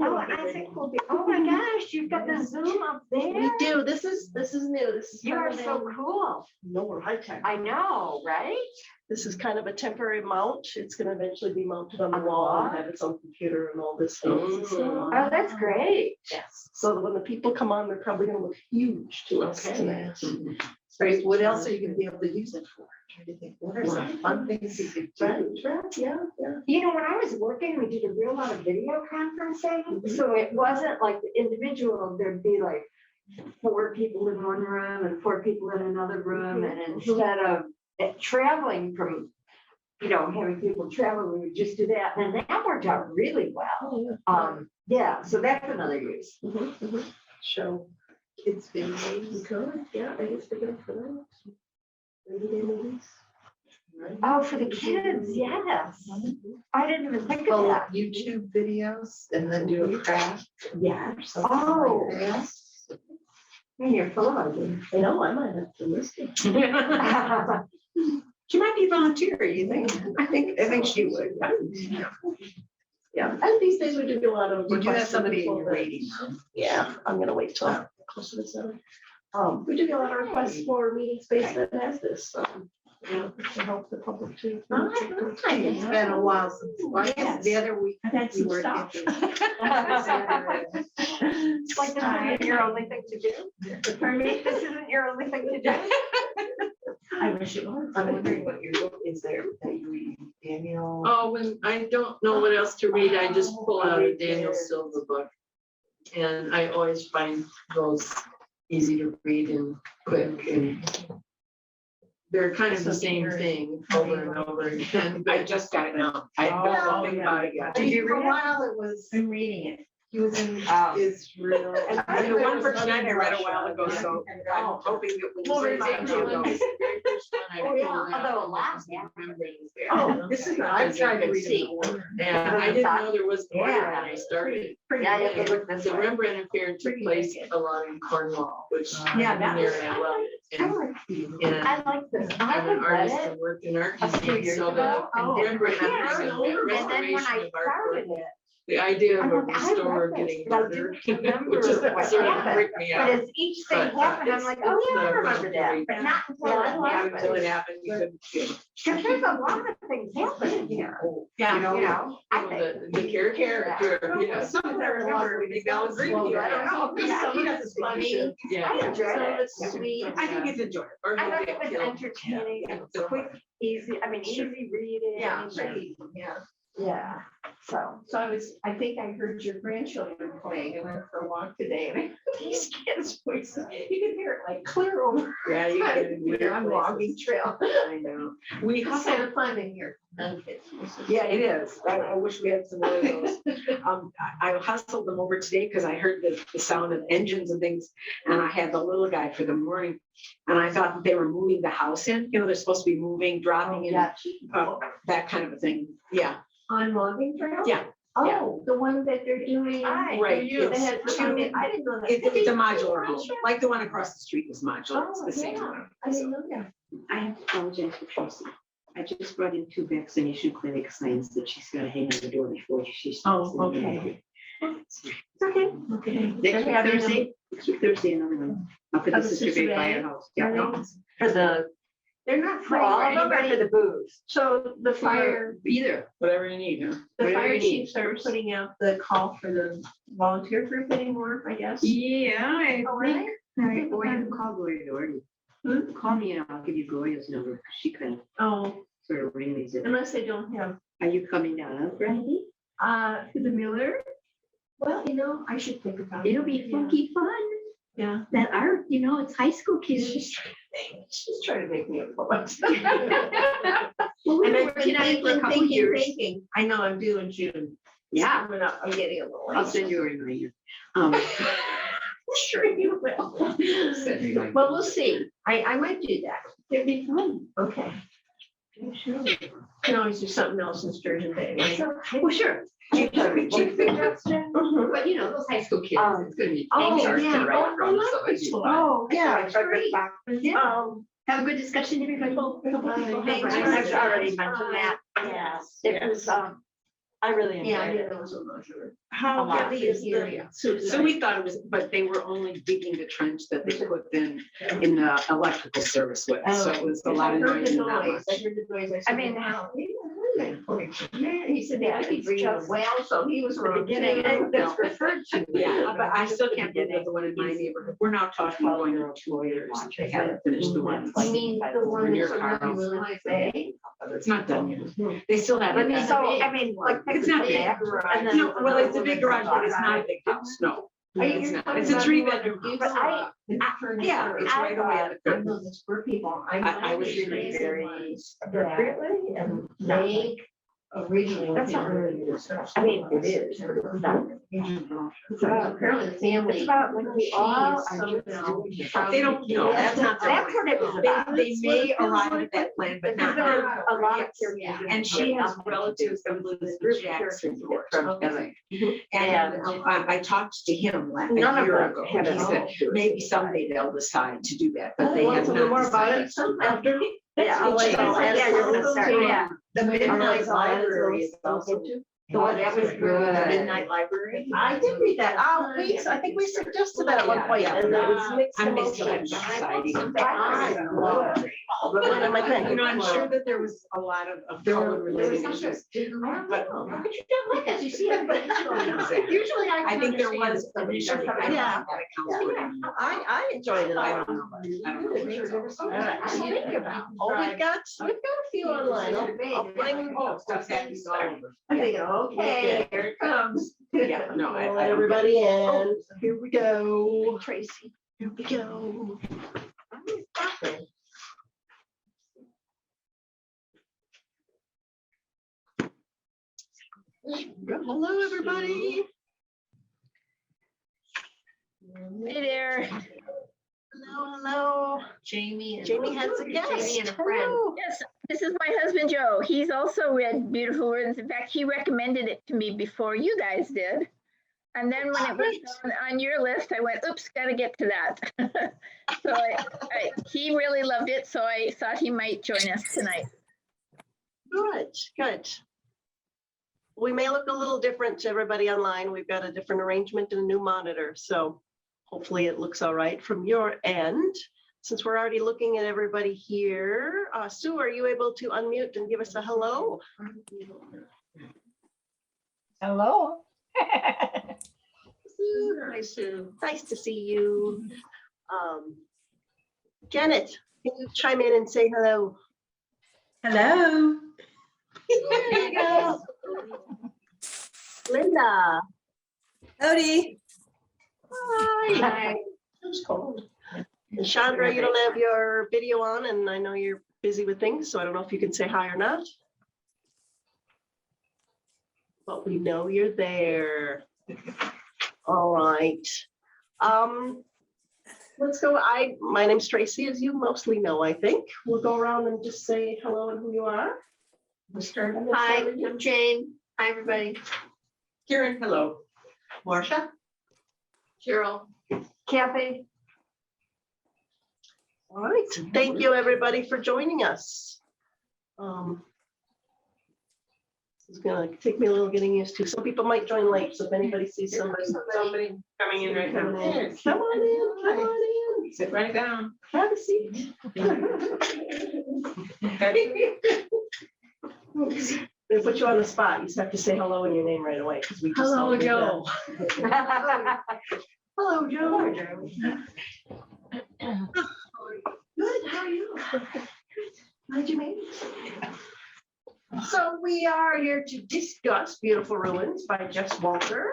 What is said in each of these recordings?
Oh, I think we'll be, oh my gosh, you've got the Zoom up there. We do. This is new. This is You kind are of so cool. no, we're high tech. I know, right? This is kind of a temporary mount. It's going to eventually be mounted on the On the wall and wall? have its own computer and all this stuff. Oh, that's great. Yes. So that when the people come on, they're probably going to look huge to us Okay. tonight. Right, what else are you gonna be able to use it for? Trying to think, what are some fun things you could do? Right, yeah, yeah. You know, when I was working, we did a real lot of video conferencing. So it wasn't like the individual, there'd be like 4 people in one room and 4 people in another room. And instead of traveling from, having people travel, we would just do that. And that worked out really well. Oh, yeah. Yeah, so that's another use. Show. Kids videos. You could, yeah, I guess they're good for that. 30-day movies. Right? Oh, for the kids, yes. I didn't even think of Well, that. YouTube videos and then do a craft. Yes. something Oh, like that. you're full of it. I know, I might have to listen. She might be volunteer, you think? I think she would. Yeah, and these days we do a lot of. Would you have requests from somebody in people your that- waiting room? Yeah, I'm gonna wait till closer to 7. We do get a lot of requests for meeting space that has this, to help the public too. It's been a while since, well, I guess the other week. I've had we some were stuff. It's like this isn't your only thing to do. Pardon me, this isn't your only thing to do. I wish it was. I'm wondering what your book is there that you read, Daniel? Oh, when I don't know what else to read, I just pull out a Daniel Silva book. And I always find those easy to read and quick, and they're kind of the same thing over and over again. I just got it now. I don't know something about it yet. Did you For read a it? while it was, I'm reading it. he was in Oh. Israel. And the one for tonight I read a while ago, so I'm hoping that Well, we'll. remind Daniel you. was the very first one I Oh, yeah, pulled out, although and last, there was no membranes there. Oh, This is, I'm trying to read it. Yeah, I didn't know there was more when I started. Yeah, you have to look this The way. Rembrandt affair took place a lot in Cornwall, which Yeah, is that an was- area I love it. And I like this. I I'm an have read artist it. and worked in art a few museum, years so ago. the Oh, Rembrandt yeah. affair And then when restoration I of art, started it, the idea of a I'm like, I restorer read getting this, but I murdered, didn't remember which is what sort of happened. freaked me But out. as each thing But, happened, I'm like, oh yeah, I remember that, but not until I Yeah, left until it it. happened, you couldn't. Because there's a lot of things happening here. Yeah. You know, I think. The character, yeah. Some of that I remember, we Bell and Greenfield, I don't know. Yeah. Some of it's funny, Yeah. I enjoyed some of it. it's sweet. I think it's enjoyable. Or I he'll thought it get was killed. entertaining, Yeah. and quick, easy, easy reading. Yeah, and- yeah. Yeah, so. So I think I heard your grandchildren playing. I went for a walk today and these kids' voices, you can hear it like clear over. Yeah, you can. I'm logging trail. I know. We It's hustled. kind of fun in here. Yeah, it is. I wish we had some more of those. I hustled them over today because I heard the sound of engines and things. And I had the little guy for the morning. And I thought that they were moving the house in. They're supposed to be moving, dropping in, Yeah. that kind of a thing. Yeah, On logging trail? yeah. Oh, the one that they're doing. Hi. Right. They It's had two- I didn't know that. It's a modular home, like the one across the street is modular. It's Oh, the same yeah. one. I didn't know that. I have to apologize for Tracy. I just brought in 2 vaccination clinic signs that she's got to hang on the door before she starts. Oh, okay. It's Okay. Okay. Next week Thursday, another one. Up at Of the the Sister Sister Bay Bay? Firehouse. Are Yeah. they- For the, They're not for free all for of them or for anybody. the booze? So the fire, Either, whatever you need, huh? the Whatever fire you need. chiefs are putting out the call for the volunteer group anymore, I guess. Yeah, I Oh, think. really? All right, or you can call Gloria Doherty. Hmm? Call me and I'll give you Gloria's number, because she kind of Oh, sort of rings it. unless they don't have, Are you coming down on Friday? to the Miller? Well, I should think about it. It'll be funky fun. Yeah. That art, it's high school kids. She's trying to make me a poet. Well, And we I've were been thinking for a couple years. thinking. I know I'm due in June. Yeah, Coming up, I'm getting a little. I'll late. send you a reminder. Sure you will. Well, we'll see. I might do that. It'd be fun. Okay. Sure. Can always do something else in Sturgeon Bay, right? Well, sure. Chief suggestion? Mhm. But those high school kids, it's gonna be. Oh, things are yeah. to write Oh, from, I so like it'd be this fun. one. Oh, Yeah. that's great. Have a good discussion, everybody. Thanks. I've already mentioned that. Yes. It was, I really Yeah, I enjoyed did it. those, I'm not sure. How lot. heavy is the? Area. So we thought it was, but they were only digging the trench that they put in the electrical service with, so it was a lot of I heard noise the and not noise, I much. heard the noise. I said, mean, "Wow, maybe I heard that." Man, he said, Yeah, I could it's breathe just well, so he was The wrong. beginning, and that's referred to. Yeah, but I still can't believe that the one in my neighborhood, we're now talking going on 2 years, they haven't finished the one. You mean the one When that's your car around house. Lily Bay? It's not done yet. They still I haven't. mean, done so, it. I mean, like. It's not big. And then- No, well, it's a big garage, but it's not a big house, no. Are you It's not. talking It's a about 3-bedroom you house. But I- Yeah, it's right away at the I curb. know this for people. I was really very appropriately and They originally. That's not really I mean, it is, but it's not. It's about apparently the family. It's about when we all She's are somehow just. They don't, no, that's not their That's plan. what it was about. They may arrive at that plan, but Because not there now. are a lot of. Yes. And she has relatives that live in Jackson, Florida. And I talked to him a None of year them ago, have and he it said, all. maybe someday they'll decide to do that, but they Want have to not know more about decided. it after? Yeah, I'll let you know. yeah, you're gonna start, yeah. The Midnight Midnight Library is also. also. Oh, that was good. Midnight Library. I did read that. I think we suggested that at one point, and it was mixed I'm missing emotions. that society. But what am I saying? You know, I'm sure that there was a lot of color related issues. But- How could you not like us? You see everybody showing up. Usually I. I think there understand was it. initially. I don't know Yeah. how that accounts for it. I enjoyed it. I don't know. I don't know. All right, so think about. Oh, we've got a few online. I'll find. Oh, stuff's happening. I'm thinking, okay, here it comes. Yeah, no, I'll let everybody in. Here we go. Tracy. Here we go. Hello, everybody. Hey there. Hello, hello. Jamie. Jamie has a guest. Jamie and a friend. Hello. Yes, this is my husband Joe. He's also read Beautiful Words. In fact, he recommended it to me before you guys did. And then when it was on your list, I went, oops, gotta get to that. So he really loved it, so I thought he might join us tonight. Good, good. We may look a little different to everybody online. We've got a different arrangement and a new monitor, so hopefully it looks all right from your end. Since we're already looking at everybody here, Sue, are you able to unmute and give us a hello? Hello. Sue, hi, Sue. Nice to see you. Janet, can you chime in and say hello? Hello. There you go. Linda. Howdy. Hi. It's cold. And Chandra, you don't have your video on, and I know you're busy with things, so I don't know if you can say hi or not. But we know you're there. All right. Let's go. My name's Tracy, as you mostly know, I think. We'll go around and just say hello and who you are. We'll start. Hi, I'm Jane. Hi, everybody. Karen, hello. Marsha. Cheryl. Kathy, All right. Thank you, everybody, for joining us. It's gonna take me a little getting used to. Some people might join late, so if anybody sees somebody Coming in right now. coming in, come on in, come on in. Sit right down. Have a seat. They put you on the spot. You just have to say hello and your name right away, because we just. Hello, don't do Joe. that. Hello, Joe. Good, how are you? Glad you made it. So we are here to discuss Beautiful Ruins by Jess Walter.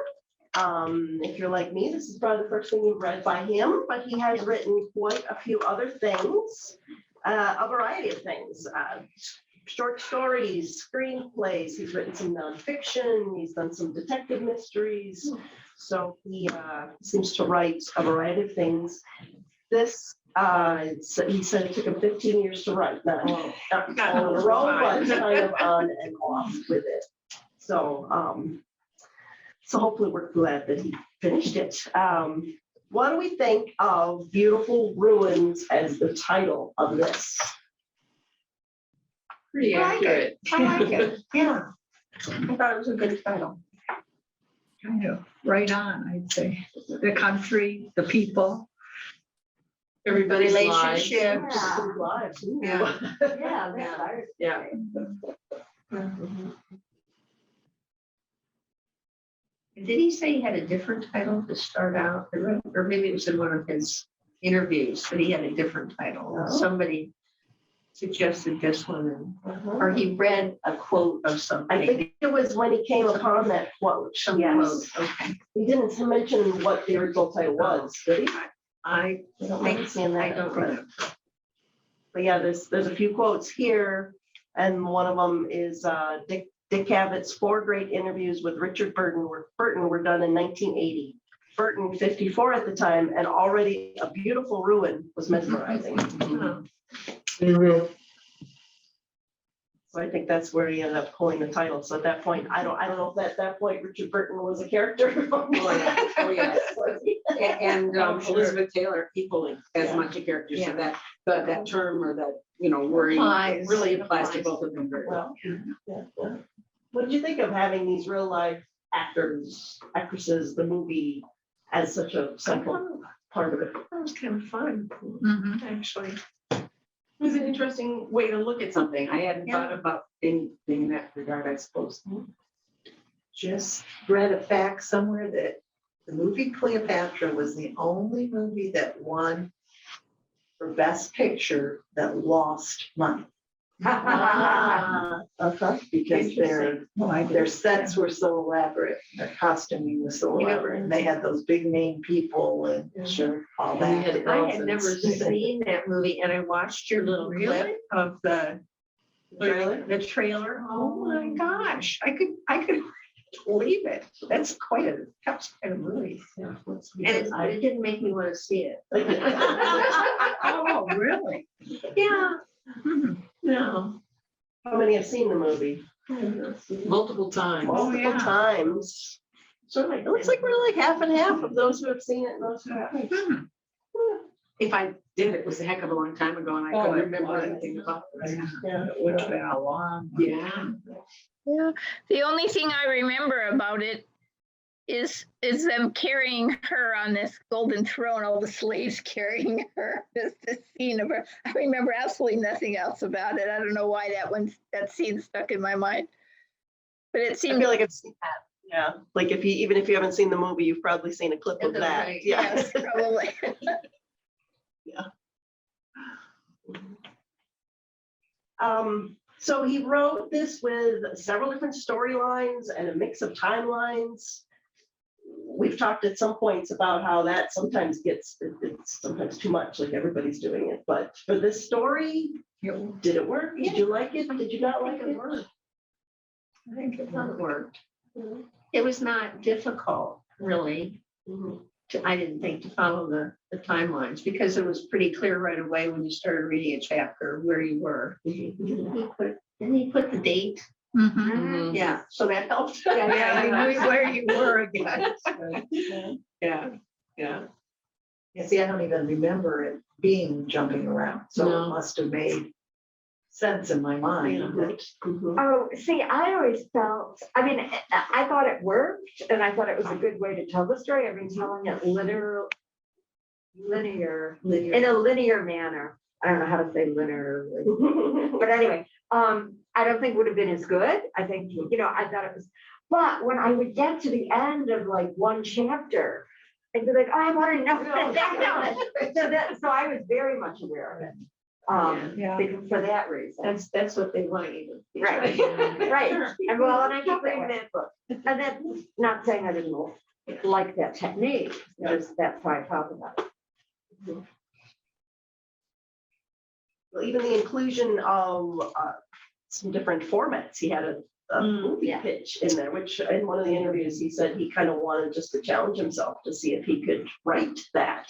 If you're like me, this is probably the first thing you've read by him, but he has written quite a few other things, a variety of things. Short stories, screenplays, he's written some nonfiction, he's done some detective mysteries. So he seems to write a variety of things. This, he said it took him 15 years to write, not all in a row, but kind of on and off with it. So, so hopefully we're glad that he finished it. What do we think of Beautiful Ruins as the title of this? Pretty accurate. I like it, yeah. I thought it was a good title. Kind of right on, I'd say. The country, the people. Everybody's lives. Relationships. Yeah. Lives. ooh. Yeah. Yeah, that's ours. Yeah. Did he say he had a different title to start out? Or maybe it was in one of his interviews, but he had a different title. Oh. Somebody suggested this one, Uh-huh. or he read a quote of something. I think it was when he came upon that quote. Some Yes. quote, okay. He didn't mention what the original title was, did he? I I don't remember seeing that. I don't remember. But yeah, there's a few quotes here, and one of them is Dick Cavett's 4 great interviews with Richard Burton were done in 1980. Burton, 54 at the time, and already a beautiful ruin was mesmerizing. Oh, So I think that's where he ended up pulling the title. So at that point, I don't know if at that point Richard Burton was a character. Oh, yeah. Oh, yeah. And Elizabeth Taylor equally as Yeah. much a character, so Yeah. that term or that, wording Applies. really It applies to applies. both of them very well. Yeah. What did you think of having these real life actors, actresses, the movie as such a central part of it? that was kind of fun, actually. It was an interesting way to look at something. I hadn't thought about anything in that regard, I suppose. Just read a fact somewhere that the movie Cleopatra was the only movie that won for Best Picture that lost money. Because their sets were so elaborate, their costuming was so elaborate, and they had those big name people and all that. I had never seen that movie, and I watched your little clip of the trailer. Oh my gosh, I could believe it. That's quite a tough kind of movie. And it didn't make me want to see it. Oh, really? Yeah. No. How many have seen the movie? Multiple times. Multiple times. So it looks like we're like half and half of those who have seen it and those who haven't. If I did, it was a heck of a long time ago and I couldn't remember anything about it. Yeah. It would have been a long. Yeah. Yeah, the only thing I remember about it is them carrying her on this golden throne, all the slaves carrying her. This scene of her. I remember absolutely nothing else about it. I don't know why that scene stuck in my mind. But it I seemed feel like I've seen that. Yeah, like even if you haven't seen the movie, you've probably seen a clip of that. Yeah. yes, probably. So he wrote this with several different storylines and a mix of timelines. We've talked at some points about how that sometimes it's sometimes too much, like everybody's doing it. But for this story, did it work? Did you like it? Did you not like it? I think it worked. It was not difficult, really. I didn't think to follow the timelines because it was pretty clear right away when you started reading a chapter where you were. Didn't he put the date? Mhm. Yeah, so that helped. Yeah, you knew where you were again. Yeah. Yeah, see, I don't even remember it being jumping around, so No. it must have made sense in my mind. Oh, see, I always felt, I thought it worked and I thought it was a good way to tell the story. I've been telling it linear, in a linear manner. I don't know how to say linear, but anyway, I don't think would have been as good. I think, I thought it was, but when I would get to the end of like one chapter, I'd be like, oh, I want to know that. So I was very much aware of it. Because for that reason. That's what they want you to. Right, right. And I keep reading that book. And that's not saying I didn't like that technique, just that's why I talk about it. Well, even the inclusion of some different formats. He had a movie pitch in there, which in one of the interviews, he said he kind of wanted just to challenge himself to see if he could write that.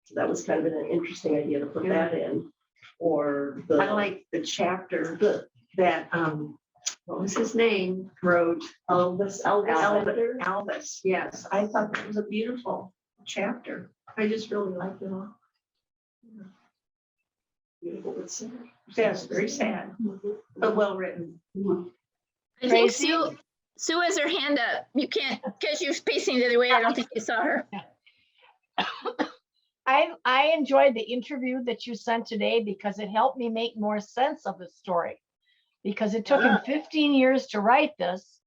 So that was kind of an interesting idea to put that in. Or I like the chapter that, what was his name, wrote. Elvis, Elvis, yes. I thought that was a beautiful chapter. I just really liked it all. Beautiful, but sad. Yes, very sad, but well written. I think Tracy? Sue has her hand up. You can't, because you're facing the other way. I don't think you saw her. I enjoyed the interview that you sent today because it helped me make more sense of the story. Because it took him 15 years to write this.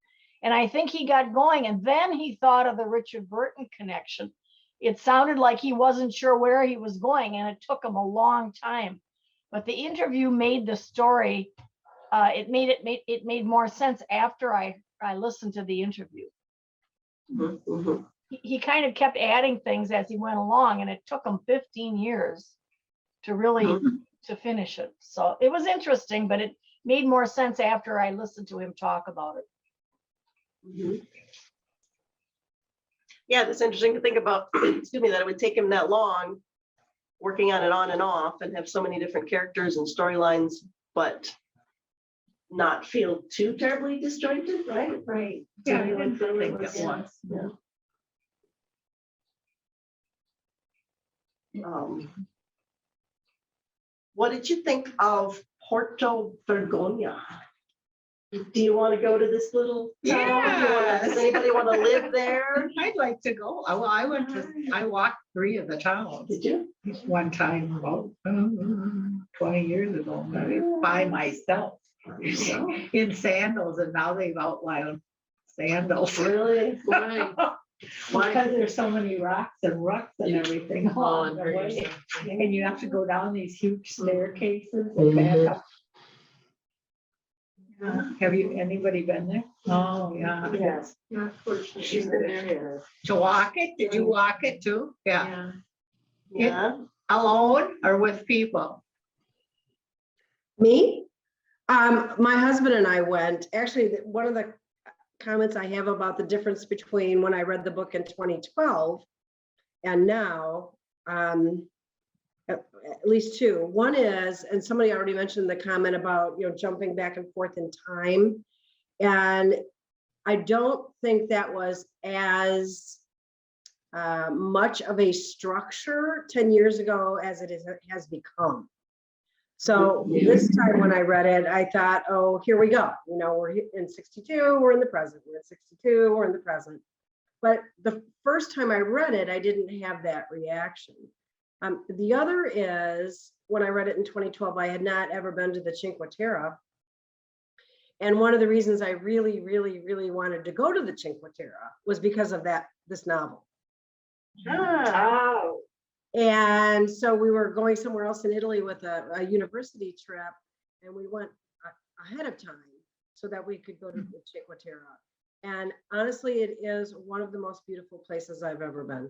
And I think he got going and then he thought of the Richard Burton connection. It sounded like he wasn't sure where he was going and it took him a long time. But the interview made the story, it made more sense after I listened to the interview. He kind of kept adding things as he went along and it took him 15 years to really to finish it. So it was interesting, but it made more sense after I listened to him talk about it. Yeah, it's interesting to think about, excuse me, that it would take him that long working on it on and off and have so many different characters and storylines, but not feel too terribly disjointed, right? Right. Yeah, I didn't think it was. Yeah. What did you think of Porto Vergonha? Do you want to go to this little town? Does anybody want to live there? I'd like to go. Well, I walked 3 of the towns. Did you? One time about 20 years ago, maybe, by myself in sandals, and now they've outlawed sandals. Really? Why? Because there's so many rocks and rucks and everything Oh, along and the hurt way. yourself. And you have to go down these huge staircases and back up. Have anybody been there? Oh, yeah. Yes. She's been there. To walk it? Did you walk it too? Yeah. Yeah. Alone or with people? Me? My husband and I went. Actually, one of the comments I have about the difference between when I read the book in 2012 and now, at least 2. One is, and somebody already mentioned the comment about, jumping back and forth in time. And I don't think that was as much of a structure 10 years ago as it has become. So this time when I read it, I thought, oh, here we go. We're in 62, we're in the present. We're in 62, we're in the present. But the first time I read it, I didn't have that reaction. The other is, when I read it in 2012, I had not ever been to the Cinque Terre. And one of the reasons I really, really, really wanted to go to the Cinque Terre was because of this novel. Oh. And so we were going somewhere else in Italy with a university trip, and we went ahead of time so that we could go to the Cinque Terre. And honestly, it is one of the most beautiful places I've ever been.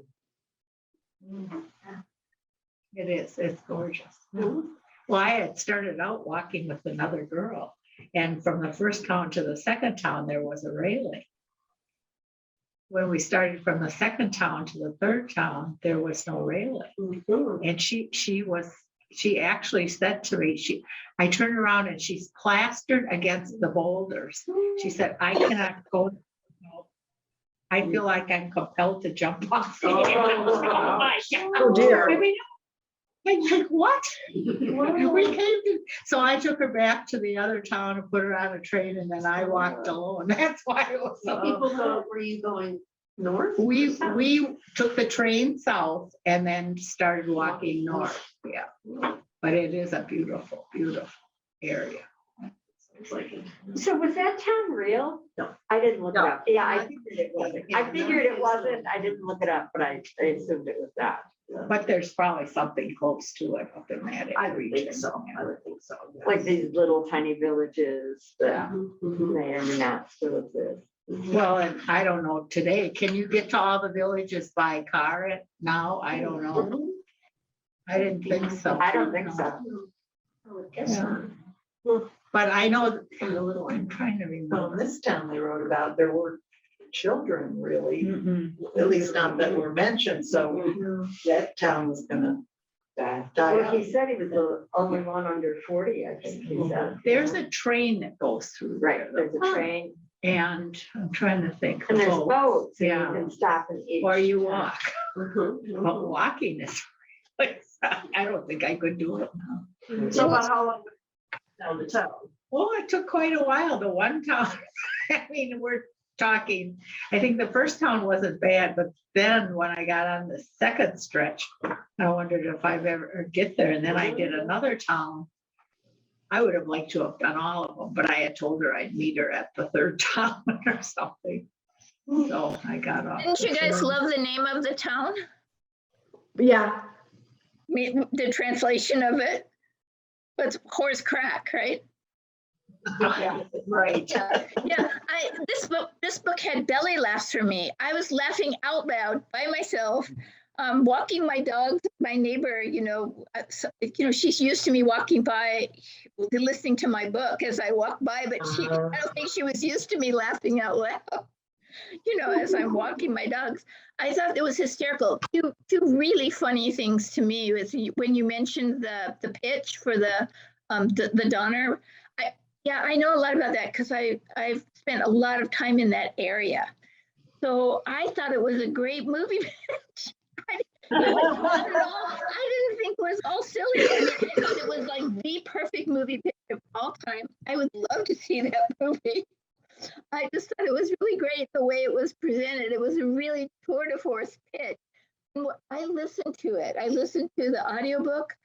It is. It's gorgeous. Well, I had started out walking with another girl, and from the first town to the second town, there was a railing. When we started from the second town to the third town, there was no railing. And she actually said to me, I turned around and she's plastered against the boulders. She said, I cannot go. I feel like I'm compelled to jump off. Oh my God. Oh dear. I was like, what? So I took her back to the other town and put her on a train, and then I walked alone. That's why it was so. People go, were you going north? We took the train south and then started walking north. Yeah, but it is a beautiful, beautiful area. So was that town real? No. I didn't look it No. up. Yeah, I figured it wasn't. I figured it wasn't. I didn't look it up, but I assumed it was that. But there's probably something close to it up in that I would region. think so. I would think so. yes. Like these little tiny villages that Mhm. may or may not still exist. Well, and I don't know today, can you get to all the villages by car now? I don't know. I didn't think so. I don't think so. I would guess Yeah. not. But I know from the little, I'm trying to Well, remember. in this town they wrote about, there were children really, Mm-mm. at least not that were mentioned, so that town was gonna die Well, out. he said he was the only one under 40, I think he said. There's a train that goes through Right, there, there's a train and I'm trying to think. and there's Oh, boats and yeah. you can stop and eat. Or you walk, Mhm. but walking is, I don't think I could do it now. So about how long down the town. Well, it took quite a while. The one town, I mean, we're talking, I think the first town wasn't bad, but then when I got on the second stretch, I wondered if I'd ever get there. And then I did another town. I would have liked to have done all of them, but I had told her I'd meet her at the third town or something. So I got off. Didn't you the guys third. love the name of the town? Yeah, The translation of it? It's horse crack, right? Right. Yeah, this book had belly laughs for me. I was laughing out loud by myself, walking my dog. My neighbor, she's used to me walking by, listening to my book as I walk by, but I don't think she was used to me laughing out loud. As I'm walking my dogs. I thought it was hysterical. Two really funny things to me was when you mentioned the pitch for the Donner. I know a lot about that because I've spent a lot of time in that area. So I thought it was a great movie pitch. I didn't think it was all silly. I mean, I thought it was like the perfect movie pitch of all time. I would love to see that movie. I just thought it was really great the way it was presented. It was a really tour de force pitch. And I listened to it. I listened to the audiobook.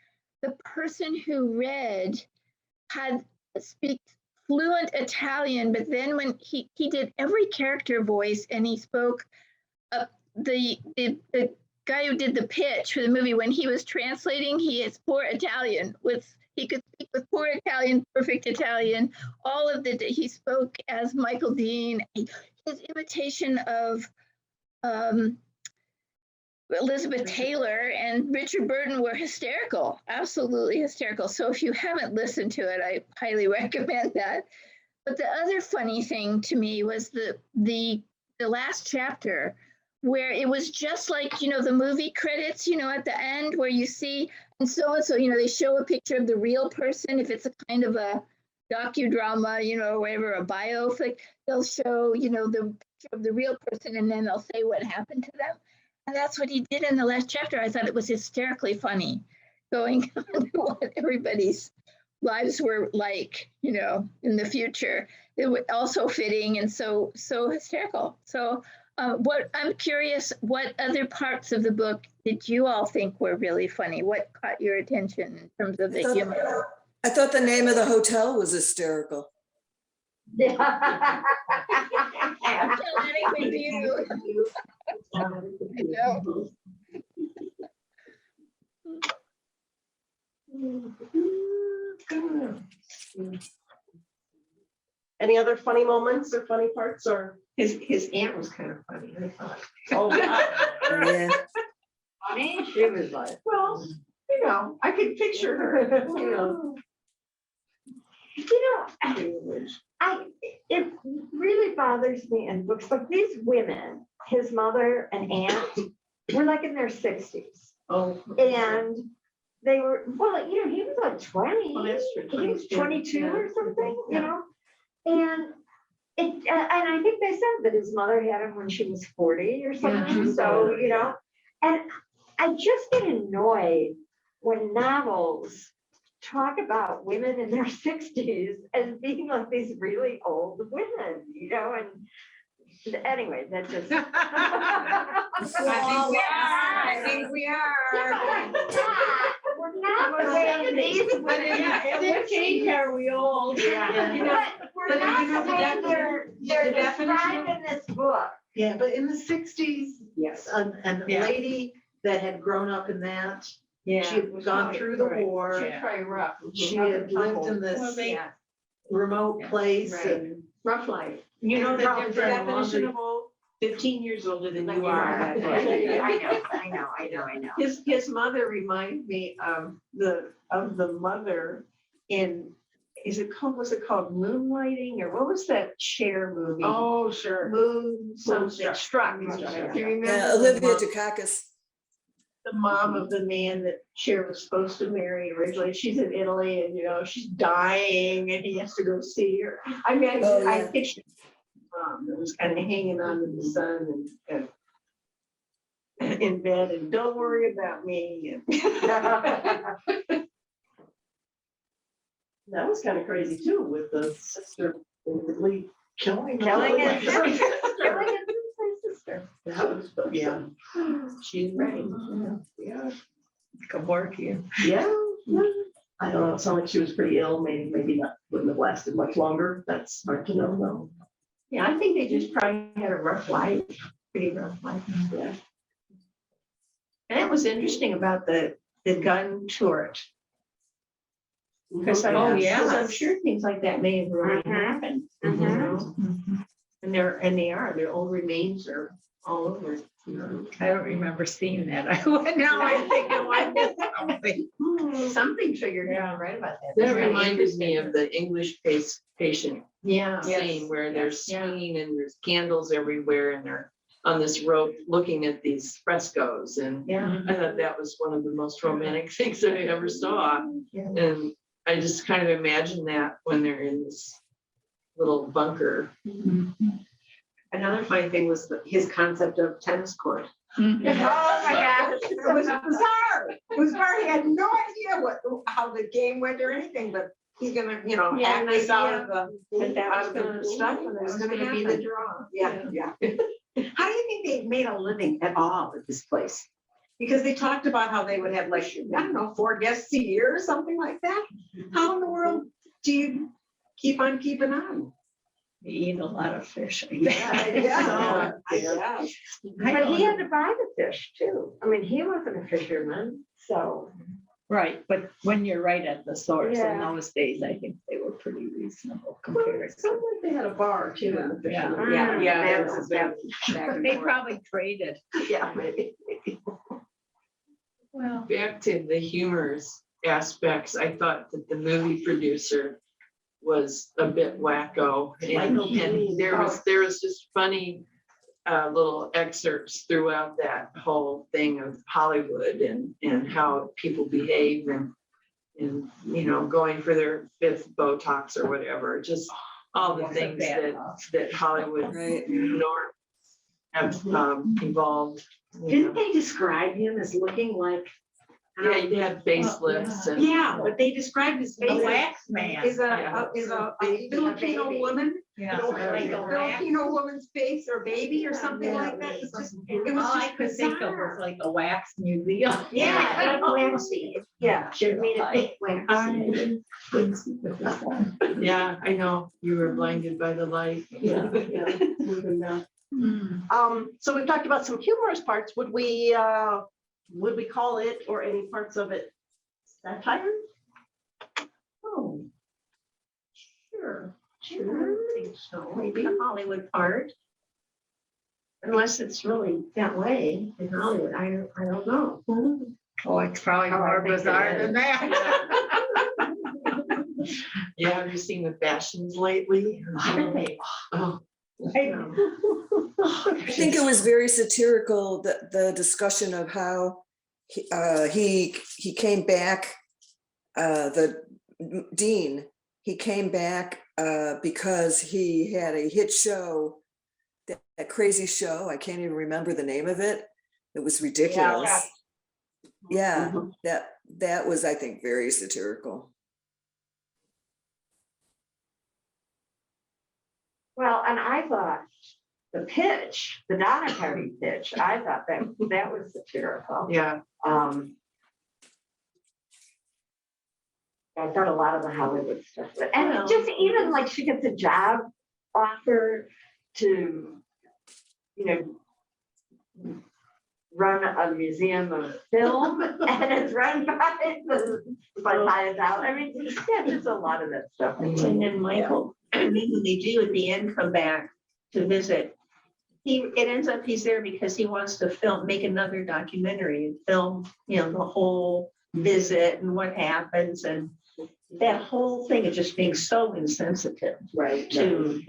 The person who read had speaks fluent Italian, but then when he did every character voice and he spoke the guy who did the pitch for the movie, when he was translating, he is poor Italian he could speak with poor Italian, perfect Italian, he spoke as Michael Dean. His imitation of Elizabeth Taylor and Richard Burton were hysterical, absolutely hysterical. So if you haven't listened to it, I highly recommend that. But the other funny thing to me was the last chapter, where it was just like, the movie credits, at the end where you see, and so, they show a picture of the real person. If it's a kind of a docudrama, or whatever, a biopic, they'll show, the picture of the real person, and then they'll say what happened to them. And that's what he did in the last chapter. I thought it was hysterically funny, going on what everybody's lives were like, in the future. It was also fitting and so hysterical. So what I'm curious, what other parts of the book did you all think were really funny? What caught your attention in terms of the humor? I thought the name of the hotel was hysterical. I'm chatting with you. Any other funny moments or funny parts or? His aunt was kind of funny, I thought. Oh, Yeah. Funny, she was like, well, I could picture her, it really bothers me in books, like these women, his mother and aunt, were like in their 60s. Oh. And they were, he was like 20. Well, that's true. He was 22 Yeah. or something, Yeah. And and I think they said that his mother had him when she was 40 or something. So, and I just get annoyed when novels talk about women in their 60s as being like these really old women, and anyway, that just. I think we are. We're not saying these women. Are we old? We're not saying they're described in this book. Yeah, but in the 60s, Yes. and the Yeah. lady that had grown up in that, Yeah. she had gone through the war. Yeah. Probably rough. She had lived in Well, this they- remote place Right. and Rough life. You know, the Probably definition of old, 15 years older than you are. I know. His mother reminded me of the mother in, was it called Moonlighting, or what was that Cher movie? Oh, sure. Moon something, Struck. Struck. Moonstruck, Do you remember Yeah, the Olivia mom- Dukakis. the mom of the man that Cher was supposed to marry originally? She's in Italy and, she's dying and he has to go see her. I mean, Oh, I yeah. pictured mom that was kind of hanging on to the sun and in bed and don't worry about me. That was kind of crazy too, with the sister basically killing. Killing his Killing sister. That was, yeah. She's right. Yeah. Kevorkian. Yeah. I don't know, it sounded like she was pretty ill, maybe not, wouldn't have lasted much longer. That's hard to know though. Yeah, I think they just probably had a rough life, pretty rough life. Yeah. And it was interesting about the gun turret. Because Oh, yeah. I'm sure things like that may have really happened. You know? And their old remains are all over. You know? I don't remember seeing that. Now I'm thinking, why missed something? Something figured out right about that. That reminded me of the English patient Yeah. scene where they're Yeah. swinging and there's candles everywhere and they're on this rope looking at these frescoes. And Yeah. I thought that was one of the most romantic things I ever saw. Yeah. And I just kind of imagine that when they're in this little bunker. Another funny thing was his concept of tennis court. Oh my gosh. It was bizarre. It was bizarre. He had no idea how the game went or anything, but he's gonna, Yeah, hack an this out idea. of the, But that out was of gonna, the stuff and that it's was gonna gonna be the happen. draw. Yeah. How do you think they made a living at all at this place? Because they talked about how they would have like, I don't know, 4 guests a year or something like that. How in the world do you keep on keeping on? We eat a lot of fish. Yeah. But he had to buy the fish too. I mean, he wasn't a fisherman, so. Right, but when you're right at the source, in Yeah. those days, I think they were pretty reasonable compared to. Sounded like they had a bar too in the fisherman. Yeah. That was back and They forth. probably traded. Yeah, maybe. Well. Back to the humorous aspects, I thought that the movie producer was a bit wacko. And there was just funny little excerpts throughout that whole thing of Hollywood and how people behave and going for their 5th Botox or whatever, just all the things that Hollywood Right. norms have evolved. Didn't they describe him as looking like? Yeah, he had facelifts and. Yeah, but they described his face The as wax man. is a Filipino woman, Yeah. like a Filipino woman's face or baby or something like that. It's just, it was All I just could think of bizarre. was like a wax museum. Yeah, waxy. Yeah. Should have made it big waxy. Yeah, I know, you were blinded by the light. So we've talked about some humorous parts. Would we call it or any parts of it satire? Oh. Sure. I don't think so. Maybe the Hollywood part. Unless it's really that way in Hollywood, I don't know. Oh, it's probably more bizarre than that. Yeah, have you seen the fashions lately? Oh, I think it was very satirical, the discussion of how he came back, the dean, he came back because he had a hit show, that crazy show, I can't even remember the name of it. It was ridiculous. Yeah, that was, I think, very satirical. Well, and I thought the pitch, the Donna Party pitch, I thought that was satirical. yeah, I thought a lot of the Hollywood stuff, and just even like she gets a job offer to, run a museum of film, and it's run by $5,000. I mean, yeah, just a lot of that stuff. And then Michael, and then when they do at the end come back to visit, it ends up he's there because he wants to make another documentary and film, the whole visit and what happens, and that whole thing is just being so insensitive to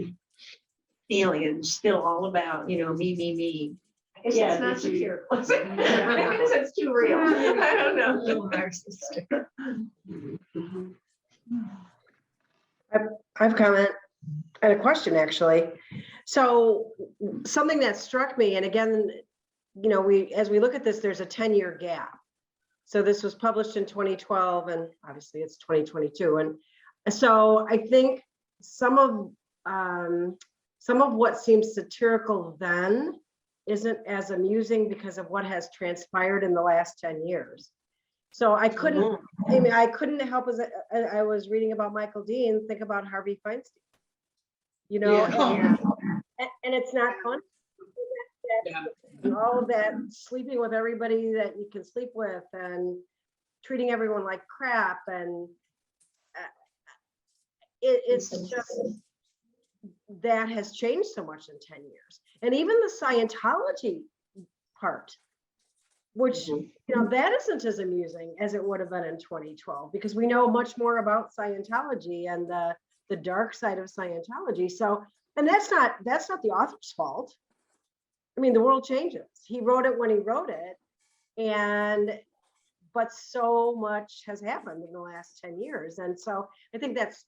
feeling, and still all about, me. I guess it's not satirical. I guess it's too real. I don't know. A little narcissistic. I have a comment and a question, actually. So something that struck me, and again, as we look at this, there's a 10-year gap. So this was published in 2012, and obviously it's 2022. And So I think some of what seems satirical then isn't as amusing because of what has transpired in the last 10 years. So I couldn't, I mean, I couldn't help as I was reading about Michael Dean, think about Harvey Feinstein. You know, and it's not fun. All of that sleeping with everybody that you can sleep with and treating everyone like crap, and it's just that has changed so much in 10 years. And even the Scientology part, which you know, that isn't as amusing as it would have been in 2012, because we know much more about Scientology and the dark side of Scientology. So, and that's not the author's fault. I mean, the world changes. He wrote it when he wrote it, but so much has happened in the last 10 years. And so I think that's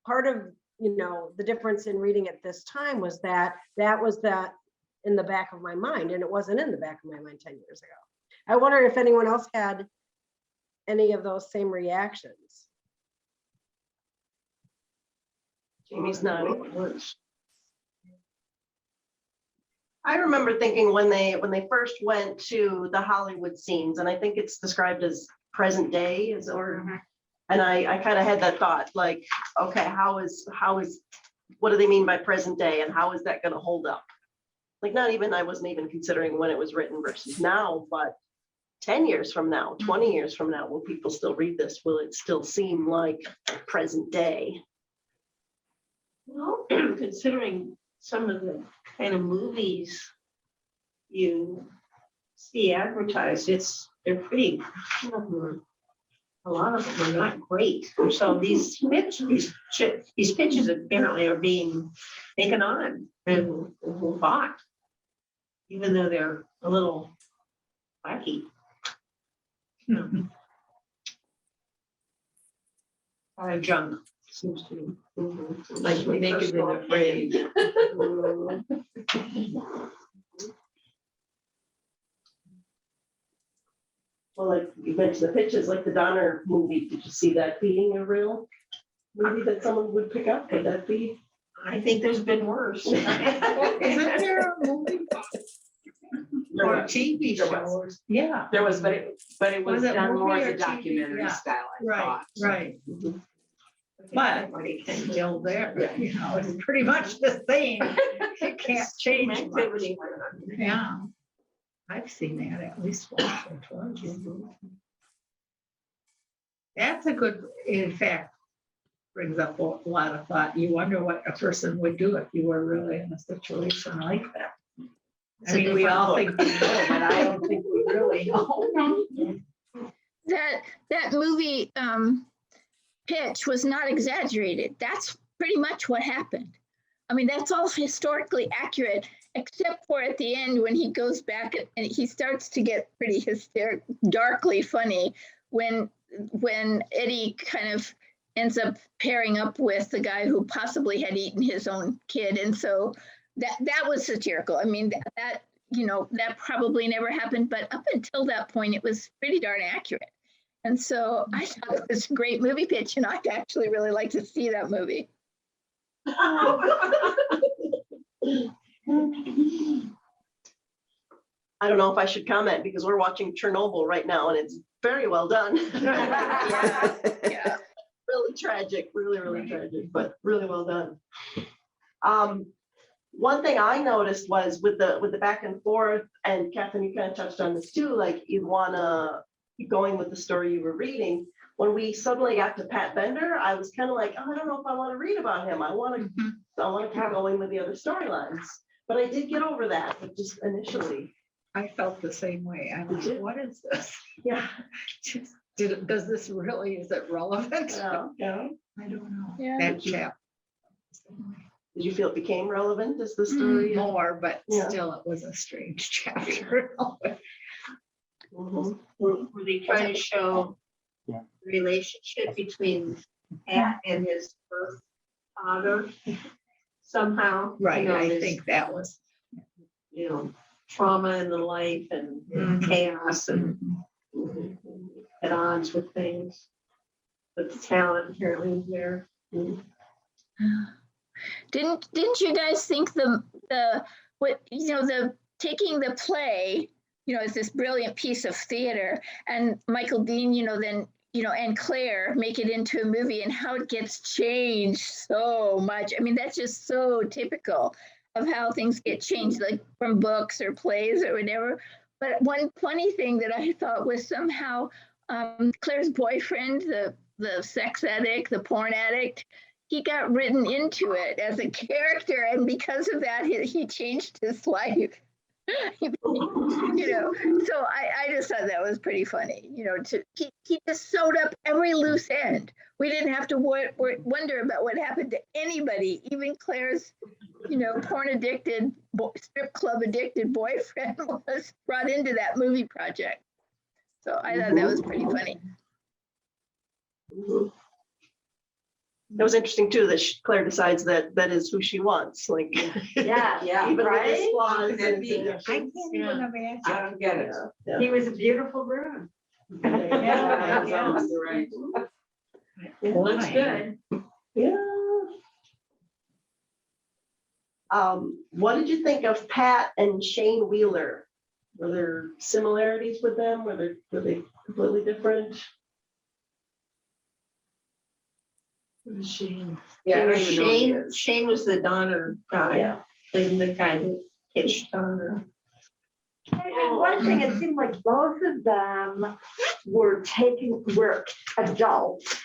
part of, you know, the difference in reading at this time was that was that in the back of my mind, and it wasn't in the back of my mind 10 years ago. I wonder if anyone else had any of those same reactions. Jamie's nodding. I remember thinking when they first went to the Hollywood scenes, and I think it's described as present day, and I kind of had that thought, like, okay, what do they mean by present day, and how is that going to hold up? Like, I wasn't even considering when it was written versus now, but 10 years from now, 20 years from now, will people still read this? Will it still seem like present day? Well, considering some of the kind of movies you see advertised, they're pretty, a lot of them are not great. So these pitches apparently are being taken on and bought, even though they're a little wacky. Junk seems to Like naked and afraid. Well, like you mentioned the pitches, like the Donner movie, did you see that being a real movie that someone would pick up? Would that be? I think there's been worse. Isn't there a movie? Or a TV show? Yeah. There was, but it was Was it done more movie as or a TV? documentary Yeah. style, I Right, thought. right. But everybody can build there, you know, it's pretty much the same. It can't change much. Yeah. I've seen that at least once or twice. That's a good, in fact, brings up a lot of thought. You wonder what a person would do if you were really in a situation like that. I mean, we all think we know, but I don't think we really know. That movie pitch was not exaggerated. That's pretty much what happened. I mean, that's all historically accurate, except for at the end when he goes back and he starts to get pretty darkly funny when Eddie kind of ends up pairing up with the guy who possibly had eaten his own kid. And so that was satirical. I mean, that you know, that probably never happened, but up until that point, it was pretty darn accurate. And so I thought it was a great movie pitch, and I'd actually really like to see that movie. I don't know if I should comment because we're watching Chernobyl right now and it's very well done. Yeah. Really tragic, really tragic, but really well done. One thing I noticed was with the back and forth, and Catherine, you kind of touched on this too, like you want to keep going with the story you were reading. When we suddenly got to Pat Bender, I was kind of like, oh, I don't know if I want to read about him. I want to keep going with the other storylines. But I did get over that, but just initially. I felt the same way. I'm like, what is this? Yeah. Does this really, is it relevant? Yeah. I don't know. Yeah. That chap. Did you feel it became relevant as the story? More, but Yeah. still it was a strange chapter. Mhm. Were they trying to show the relationship between Pat and his birth father somehow? Right, You know, I this, think that was. you know, trauma in the life and chaos and at odds with things. But the talent apparently was there. Didn't you guys think the taking the play, is this brilliant piece of theater, and Michael Dean, then, and Claire make it into a movie, and how it gets changed so much. I mean, that's just so typical of how things get changed, like from books or plays or whatever. But one funny thing that I thought was somehow Claire's boyfriend, the sex addict, the porn addict, he got written into it as a character, and because of that, he changed his life. So I just thought that was pretty funny. He just sewed up every loose end. We didn't have to wonder about what happened to anybody, even Claire's, porn addicted, strip club addicted boyfriend was brought into that movie project. So I thought that was pretty funny. It was interesting too that Claire decides that that is who she wants. Like, Yeah, even with his right? flaws Could that and be? I can't even imagine. I don't get it. Yeah. He was a beautiful groom. Yeah, yeah. Right. Looks good. Yeah. What did you think of Pat and Shane Wheeler? Were there similarities with them? Were they completely different? Shane. Yeah, I don't even know who he Shane, is. Shane was the Donner guy, Yeah. played the guy that pitched Donner. And one thing, it seemed like both of them were adults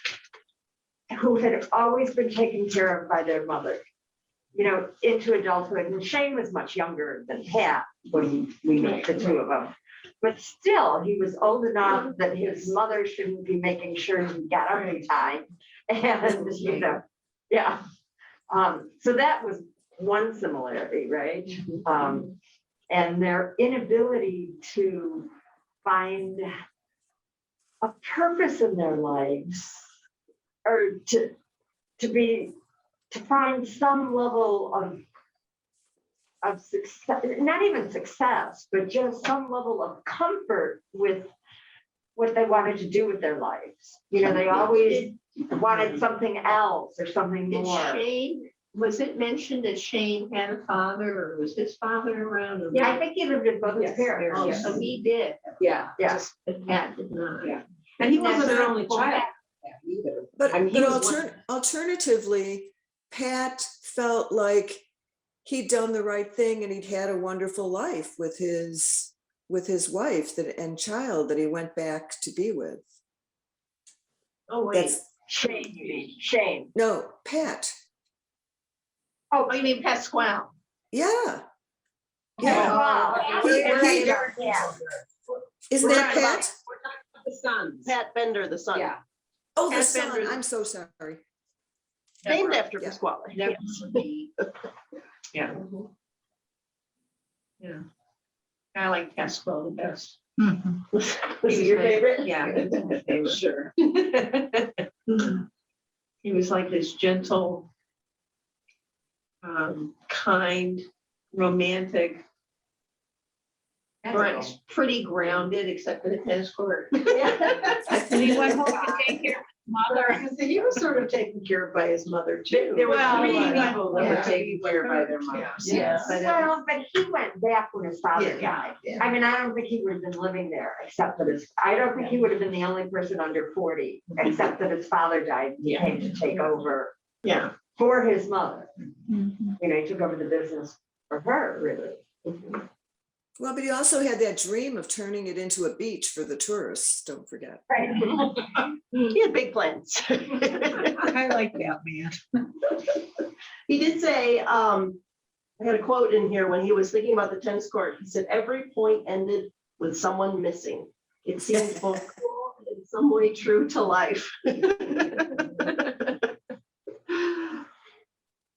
who had always been taken care of by their mother, into adulthood. And Shane was much younger than Pat when we met the two of them. But still, he was old enough that his mother shouldn't be making sure he got up in time. And, yeah. So that was one similarity, right? And their inability to find a purpose in their lives, or to find some level of success, not even success, but just some level of comfort with what they wanted to do with their lives. They always wanted something else or something Did more. Shane, was it mentioned that Shane had a father, or was his father around? Or Yeah, I think he lived with both his Yes, parents. Oh, yes. so he did, Yeah. Yeah. but Pat did not. Yeah. And he wasn't their only Well, child either. But, I mean, he but was one- alternatively, Pat felt like he'd done the right thing and he'd had a wonderful life with his wife and child that he went back to be with. Oh, wait. That's Shane, you mean? Shane. no, Pat. Oh, you mean Pasquale? Yeah. Yeah. Wow. Yeah. Isn't that Pat? the sons. Pat Bender, the son. Yeah. Oh, the Pat son. Bender. I'm so sorry. Named after Yeah. Pasquale. That was me. Yeah. Yeah. I like Pasquale the best. This is your favorite? Yeah. that's my favorite. Sure. He was like this gentle, kind, romantic, pretty grounded, except for the tennis court. And he went home to take care of his mother. He was sort of taken care of by his mother too. There were Well, three yeah. people that That were were taken care of by their Yeah. mothers. Yes. Well, but he went back when his father died. Yeah. I mean, I don't think he would have been living there, except that I don't think he would have been the only person under 40, except that his father died and he came to take over Yeah. for his mother. Mhm. He took over the business for her, really. Well, but he also had that dream of turning it into a beach for the tourists. Don't forget. Right. He had big plans. I like that man. He did say, I had a quote in here when he was thinking about the tennis court. He said, every point ended with someone missing. It seemed both cool and in some way true to life.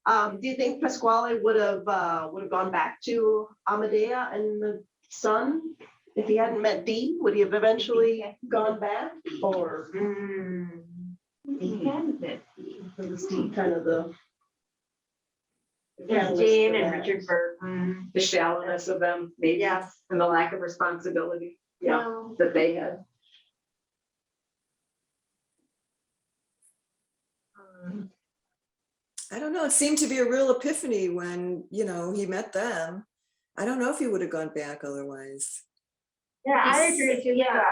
Do you think Pasquale would have gone back to Amadea and the son if he hadn't met Dee? Would he have eventually gone back, or He hadn't met Dee. was Dee kind of the There's Dean and Richard Burton. The shallowness of them, maybe, Yes. and the lack of responsibility, Well, that they had. I don't know, it seemed to be a real epiphany when, he met them. I don't know if he would have gone back otherwise. Yeah, I agree with you. Yeah,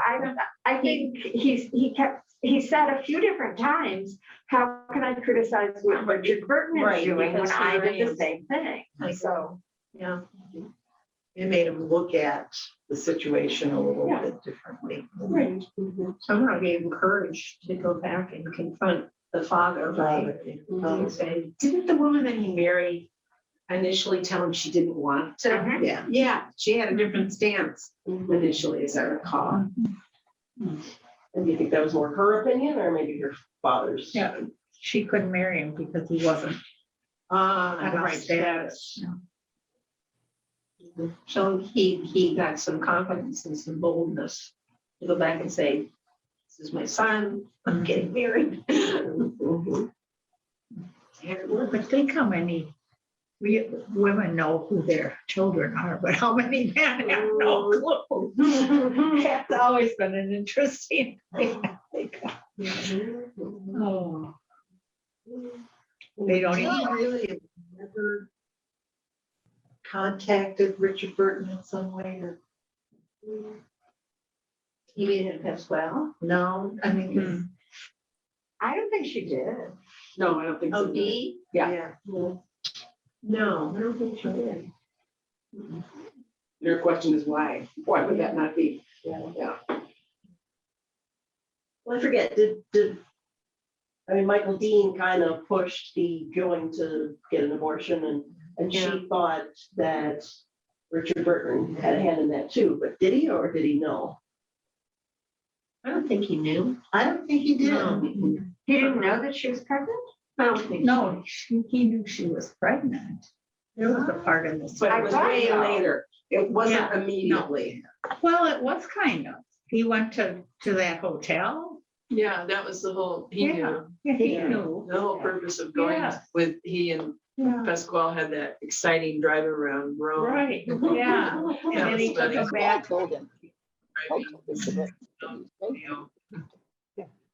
I think he said a few different times, how can I criticize what Richard Burton is Right, doing when because I here I did the am. same thing? So, Yeah. It made him look at the situation a little Yeah. bit differently. right. Somehow gave him courage to go back and confront the father, right? And say, Didn't the woman that he married initially tell him she didn't want to? Mhm. Yeah. Yeah, she had a different stance initially, as I recall. And do you think that was more her opinion or maybe her father's? Yeah. She couldn't marry him because he wasn't Right. enough status. so he got some confidence and some boldness to go back and say, this is my son, I'm getting married. But think how many women know who their children are, but how many men have no clue? That's always been an interesting thing. Oh. They don't Do you even, really have never contacted Richard Burton in some way or? You mean it as well? No, I mean, I don't think she did. No, I don't think so. OD? Yeah. No, I don't think she did. Your question is why? Why would that not be? Yeah. Well, I forget, Michael Dean kind of pushed the going to get an abortion and she thought that Richard Burton had a hand in that too, but did he or did he know? I don't think he knew. I don't think he did. No. He didn't know that she was pregnant? I don't think. no, he knew she was pregnant. There was a part in this. But it was way I thought so. later. It wasn't Yeah, no. immediately. Well, it was kind of. He went to that hotel. Yeah, that was the whole, he knew, Yeah, he knew. the whole purpose of going Yeah. with, he and Yeah, Pasquale had that exciting drive around Rome. right, yeah. And then he took him back.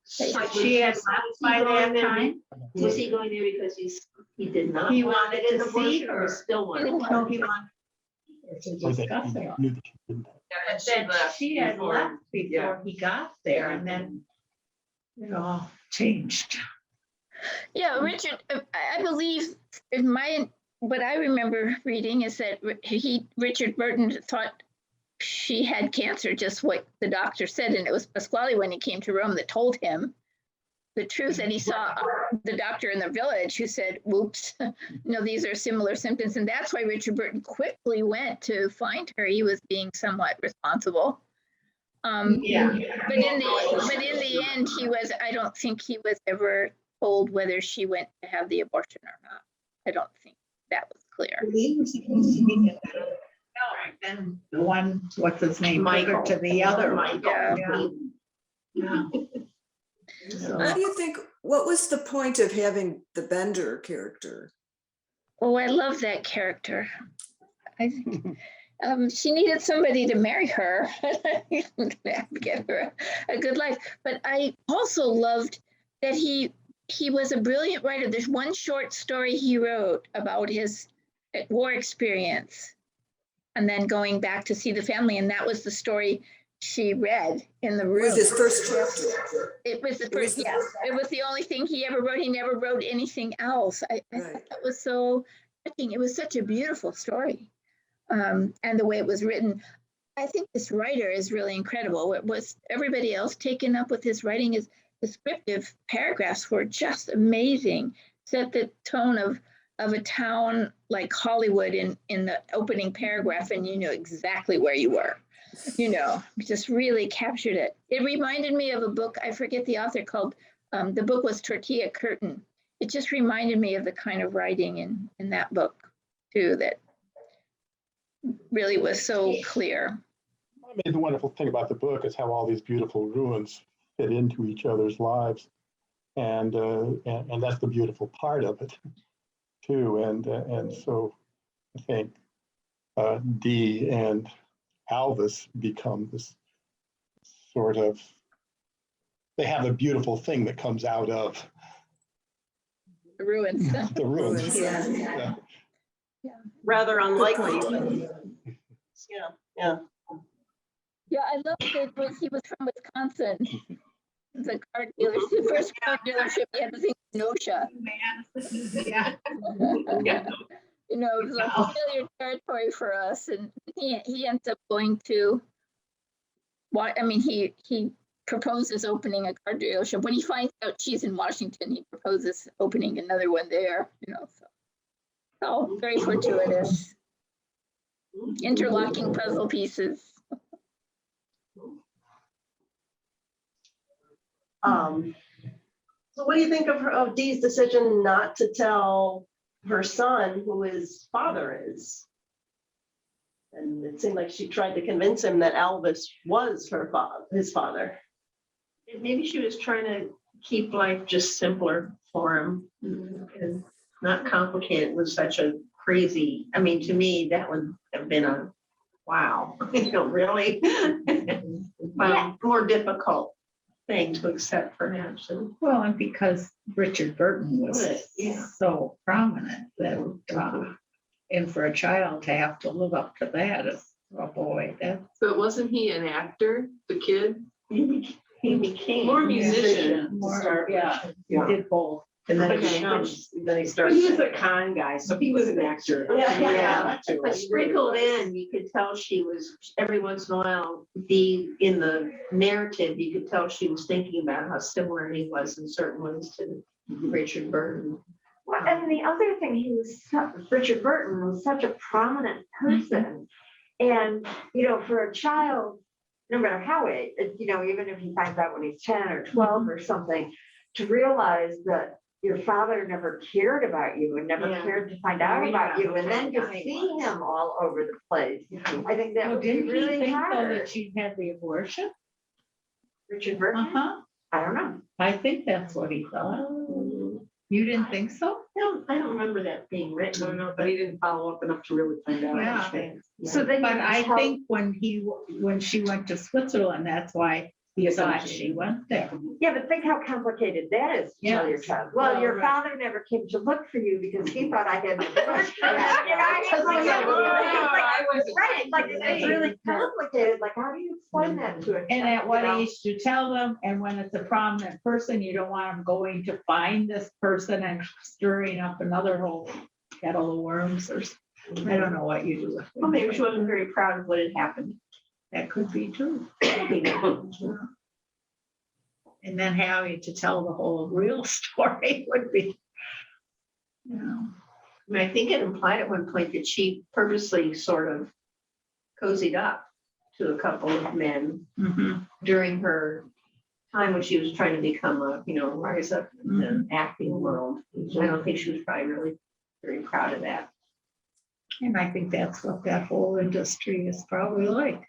She had left by that time. Was he going there because he did not? He want wanted an to see abortion or her. still wanted? No, he wanted to discuss it. Yeah, and But she then left she had before- left before he got there and then it all changed. Yeah, Richard, I believe in what I remember reading is that Richard Burton thought she had cancer, just what the doctor said. And it was Pasquale when he came to Rome that told him the truth. And he saw the doctor in the village who said, whoops, these are similar symptoms. And that's why Richard Burton quickly went to find her. He was being somewhat responsible. But in the end, I don't think he was ever told whether she went to have the abortion or not. I don't think that was clear. He was supposed to be at that. Then the one, what's his name, Michael to the other. Michael. Yeah. How do you think, what was the point of having the Bender character? Oh, I love that character. I think she needed somebody to marry her, get her a good life. But I also loved that he was a brilliant writer. There's one short story he wrote about his war experience and then going back to see the family. And that was the story she read in the room. It was his first chapter. It was the first, yes. It was the only thing he ever wrote. He never wrote anything else. I thought that was so touching. It was such a beautiful story. And the way it was written. I think this writer is really incredible. What was everybody else taken up with his writing, his descriptive paragraphs were just amazing. Set the tone of a town like Hollywood in the opening paragraph, and you knew exactly where you were. Just really captured it. It reminded me of a book, I forget the author, called, the book was Tortilla Curtain. It just reminded me of the kind of writing in that book too, that really was so clear. I mean, the wonderful thing about the book is how all these beautiful ruins fit into each other's lives. And that's the beautiful part of it too. And so I think Dee and Alvis become this sort of, they have a beautiful thing that comes out of The ruins. The ruins. Ruins, yeah. Rather unlikely, point. but yeah. Yeah, I loved it. He was from Wisconsin. It's a car dealership, the first car dealership he had was in Kenosha. Yeah. You know, it was like familiar territory for us, and he ends up going to. What I mean, he proposes opening a car dealership. When he finds out she's in Washington, he proposes opening another one there. You know, so very fortuitous. Interlocking puzzle pieces. So what do you think of Dee's decision not to tell her son who his father is? And it seemed like she tried to convince him that Elvis was his father. Maybe she was trying to keep life just simpler for him and not complicated with such a crazy, I mean, to me, that would have been a wow, really more difficult thing to accept perhaps. Well, and because Richard Burton was so prominent that, and for a child to have to live up to that is, oh boy, that. But wasn't he an actor, the kid? He became More musician. More, yeah, he did both. And then Okay. then he started. He was a con guy, so he was an actor. Yeah. But sprinkled in, you could tell she was, every once in a while, in the narrative, you could tell she was thinking about how similar he was in certain ways to Richard Burton. Well, and the other thing, Richard Burton was such a prominent person. And, for a child, no matter how even if he finds out when he's 10 or 12 or something, to realize that your father never cared about you and never cared to find out about you, and then to see him all over the place. I think that would be Didn't he really think though hard. that she had the abortion? Richard Burton? Uh-huh. I don't know. I think that's what he thought. You didn't think so? I don't remember that being written. No, but he didn't follow up enough to really find out. Yeah. So then But you I tell- think when she went to Switzerland, that's why he thought she went there. Yeah, but think how complicated that is to tell your Yes. child. Well, Well, your right. father never came to look for you because he thought I had an abortion. Right, like it's really complicated. Like, how do you explain that to a child? And at what age to tell them, and when it's a prominent person, you don't want them going to find this person and stirring up another whole kettle of worms or, I don't know what you do with Well, maybe it. she wasn't very proud of what had happened. That could be true. And then having to tell the whole real story would be, I mean, I think it implied at one point that she purposely sort of cozied up to a couple of men during her time when she was trying to become rise up in the acting world. I don't think she was probably really very proud of that. and I think that's what that whole industry is probably like.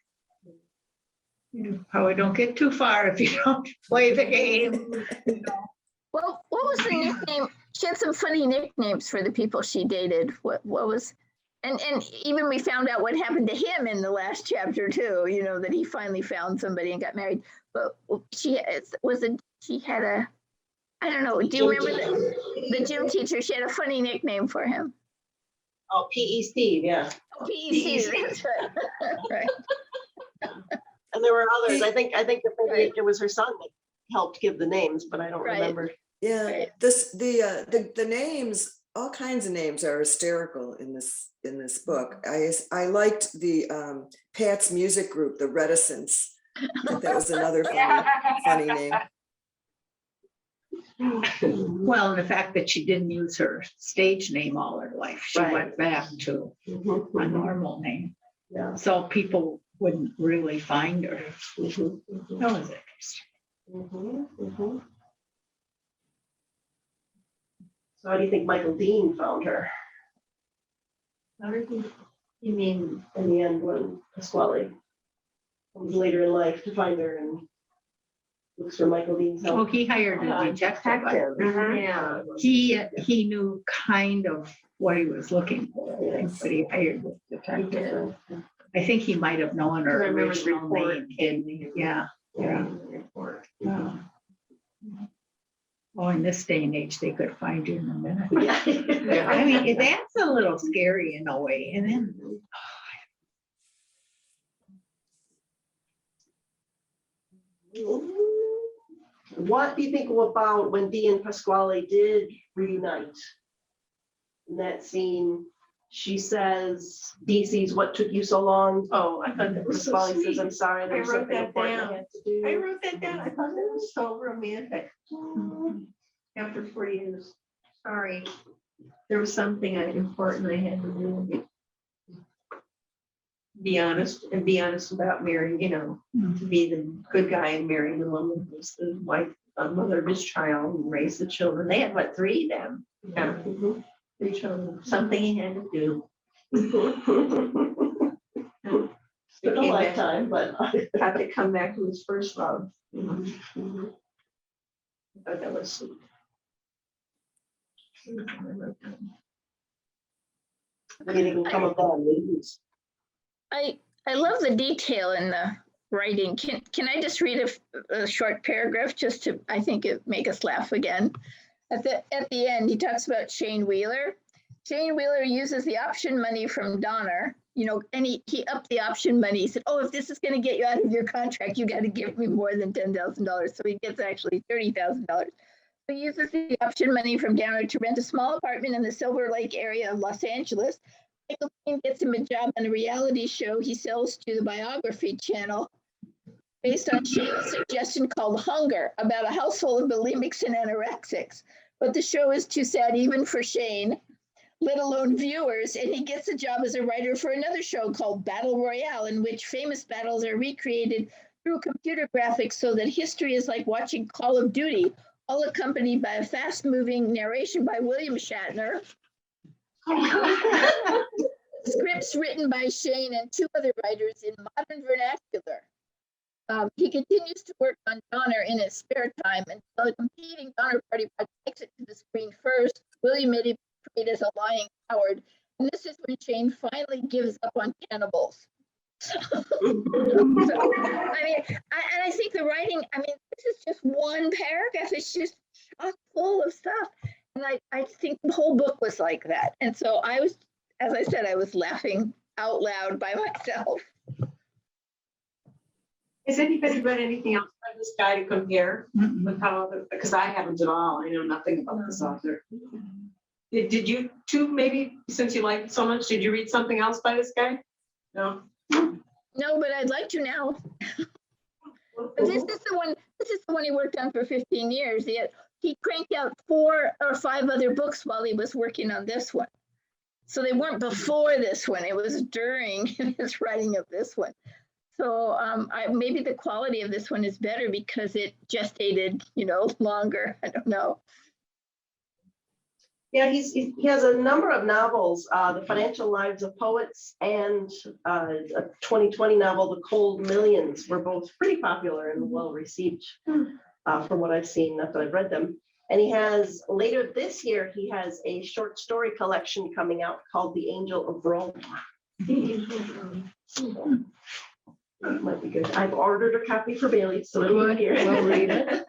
You probably don't get too far if you don't play the game. Well, what was the nickname? She had some funny nicknames for the people she dated. What was, and even we found out what happened to him in the last chapter too. That he finally found somebody and got married. But she had a, I don't know. Do you remember the gym teacher? She had a funny nickname for him. Oh, P.E. Steve, yeah. PEC. That's right. Right. And there were others. I think it was her son that helped give the names, but I don't Right. remember. Yeah, Right. the names, all kinds of names are hysterical in this book. I liked the Pat's music group, the Reticence. I think that was another funny name. Well, and the fact that she didn't use her stage name all her life, she Right. went back to a normal name. Yeah. So people wouldn't really find her. That was interesting. So how do you think Michael Dean found her You mean, in the end when Pasquale comes later in life to find her and looks for Michael Dean's Oh, help? he hired a detective. yeah. He knew kind of what he was looking for, I think, but he hired the detective. I think he might have known her I remember the original report name. came. Yeah, yeah. Report. Well, Oh, in this day and age, they could find you in a minute. Yeah. I mean, that's a little scary in a way. And then, What do you think about when Dee and Pasquale did reunite? In that scene, she says, Dee sees what took you so long. Oh, I thought that was so Pasquale says, sweet. I'm sorry, there's I wrote something that important I down. had to do. I wrote that down. I thought that was so romantic. After 40 years, sorry. There was something important I had to do. Be honest and be honest about marrying, to be the good guy and marry the woman who's the wife, mother of his child and raise the children. They had what, 3 then? Yeah. 3 children. Something he had to do. It's been a Came back- lifetime, but. Had to come back to his first love. I thought that was sweet. Anything come of that, ladies? I love the detail in the writing. Can I just read a short paragraph just to, I think it make us laugh again. At the end, he talks about Shane Wheeler. Shane Wheeler uses the option money from Donner, and he upped the option money. He said, oh, if this is going to get you out of your contract, you got to give me more than $10,000. So he gets actually $30,000. So he uses the option money from Donner to rent a small apartment in the Silver Lake area of Los Angeles. Michael Caine gets him a job on a reality show he sells to the Biography Channel based on Shane's suggestion called Hunger, about a household of bulimics and anorexics. But the show is too sad even for Shane, let alone viewers, and he gets a job as a writer for another show called Battle Royale, in which famous battles are recreated through computer graphics so that history is like watching Call of Duty, all accompanied by a fast-moving narration by William Shatner. Scripts written by Shane and 2 other writers in modern vernacular. He continues to work on Donner in his spare time until a competing Donner Party project takes it to the screen first. William made it portrayed as a lying coward, and this is when Shane finally gives up on cannibals. So, I think the writing, this is just one paragraph. It's just chock full of stuff. And I think the whole book was like that. And so I was, as I said, I was laughing out loud by myself. Has anybody read anything else by this guy to compare with how, because I haven't at all. I know nothing about this author. Did you two, maybe, since you like it so much, did you read something else by this guy? No? No, but I'd like to now. But this is the one he worked on for 15 years. He cranked out 4 or 5 other books while he was working on this one. So they weren't before this one. It was during his writing of this one. So maybe the quality of this one is better because it gestated, longer. I don't know. Yeah, he has a number of novels, The Financial Lives of Poets and a 2020 novel, The Cold Millions, were both pretty popular and well received from what I've seen, not that I've read them. And he has, later this year, he has a short story collection coming out called The Angel of Rome. That might be good. I've ordered a copy for Bailey, so it'll be here. We'll read it.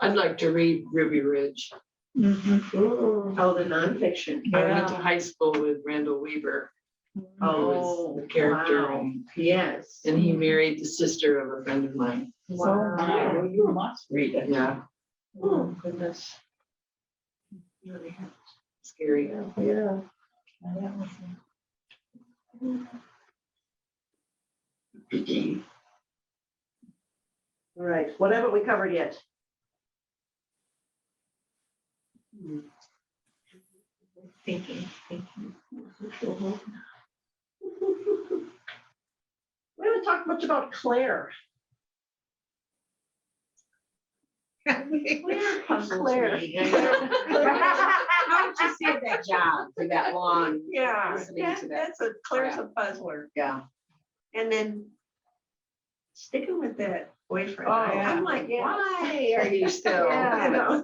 I'd like to read Ruby Ridge. Oh, the nonfiction. I went to high school with Randall Weaver, who was the character, wow. Yes. and he married the sister of a friend of mine. Wow. you must read it. Yeah, Oh, goodness. scary. Yeah. All right, what haven't we covered yet? Thinking. We haven't talked much about Claire. Claire. How did you save that job for that long? Yeah, Listening to that. Claire's a puzzler. Yeah. And then sticking with that boyfriend. Oh, I'm like, why are you still? Yeah. You know?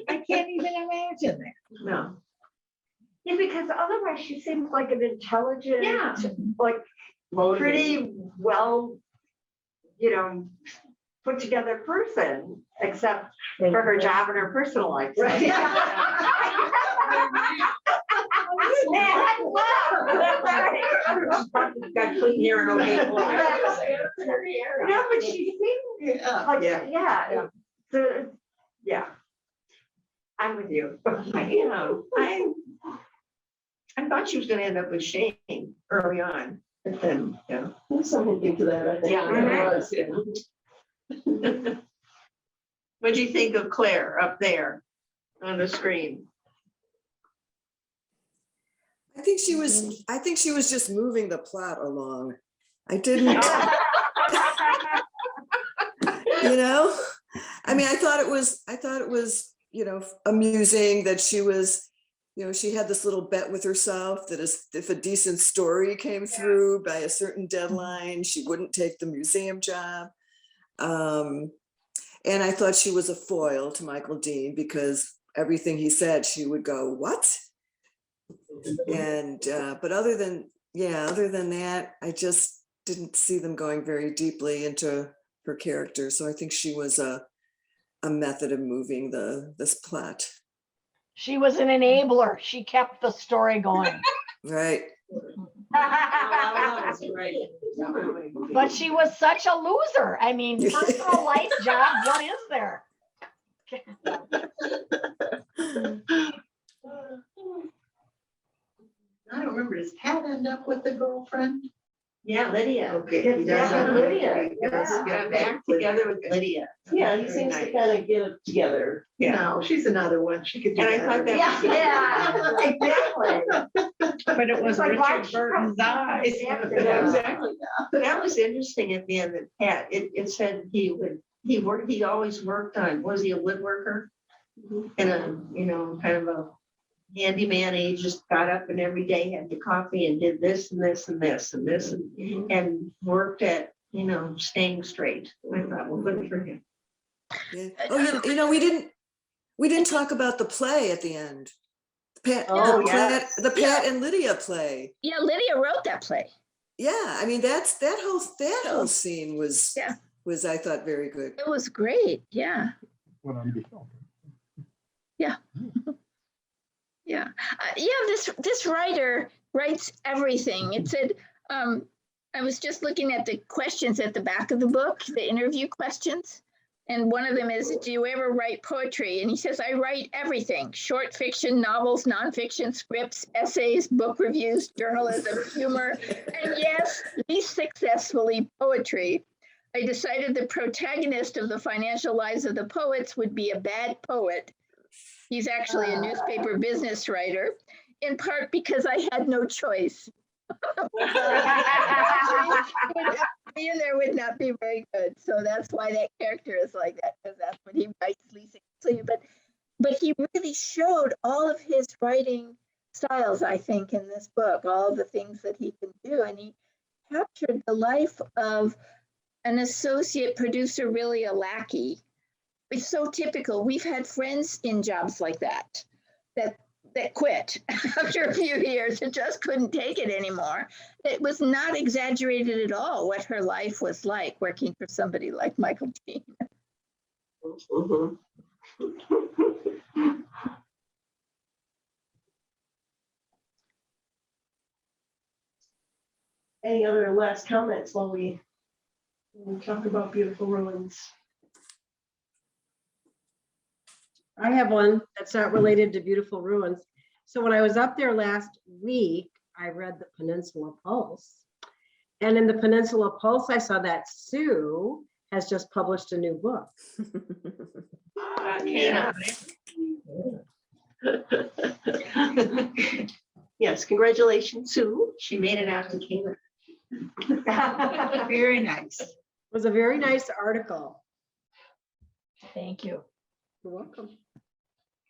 I can't even imagine that. No. Yeah, because otherwise she seems like an intelligent, Yeah. like Motivated. pretty well, put together person, except for her job and her personal life. So, Right. Man, wow. Got clean hair and okay clothes. No, but she seemed like, yeah. So, yeah. I'm with you. I thought she was gonna end up with Shane early on, but then, yeah. There's some hinting to that, I think. Yeah. There was, yeah. What'd you think of Claire up there on the screen? I think she was just moving the plot along. I didn't, you know, I mean, I thought it was, amusing that she was, she had this little bet with herself that if a decent story came through by a certain deadline, she wouldn't take the museum job. And I thought she was a foil to Michael Dean because everything he said, she would go, what? And, but other than that, I just didn't see them going very deeply into her character. So I think she was a method of moving this plot. She was an enabler. She kept the story going. Right. But she was such a loser. I mean, personal life job, what is there? I don't remember, does Pat end up with the girlfriend? Yeah, Lydia. Okay. Gets he back does. with Lydia. Okay, he does. Got back together with Lydia. Yeah, he Very seems to nice. kind of get it together. No, she's another one, she could do And I that. thought that was. Yeah, exactly. But it was It's like, why Richard she Burton's come- eyes. Yeah, Yeah, exactly. That was interesting at the end that Pat, it said he always worked on, was he a woodworker? And kind of a handyman, and he just got up and every day had the coffee and did this and this and this and this and worked at, staying straight. I thought, well, good for him. Yeah. Oh, we didn't talk about the play at the end. Pat and Lydia play. Yeah, Lydia wrote that play. Yeah, I mean that whole scene was I thought very good. It was great. Yeah. Went on to be filmed. Yeah. Yeah. This writer writes everything. It said, I was just looking at the questions at the back of the book, the interview questions. And one of them is, do you ever write poetry? And he says, I write everything: short fiction, novels, nonfiction, scripts, essays, book reviews, journalism, humor, and yes, least successfully, poetry. I decided the protagonist of the financial lives of the poets would be a bad poet. He's actually a newspaper business writer, in part because I had no choice. Being there would not be very good. So that's why that character is like that, because that's what he writes least successfully. But he really showed all of his writing styles, I think, in this book, all of the things that he can do. And he captured the life of an associate producer, really a lackey. It's so typical. We've had friends in jobs like that quit after a few years and just couldn't take it anymore. It was not exaggerated at all what her life was like working for somebody like Michael Dean. Any other last comments while we talk about Beautiful Ruins? I have one that's not related to Beautiful Ruins. So when I was up there last week, I read the Peninsula Pulse. And in the Peninsula Pulse, I saw that Sue has just published a new book. Yeah. Yes, congratulations, Sue. She made it out to Cambridge. Very nice. It was a very nice article. Thank you. You're welcome.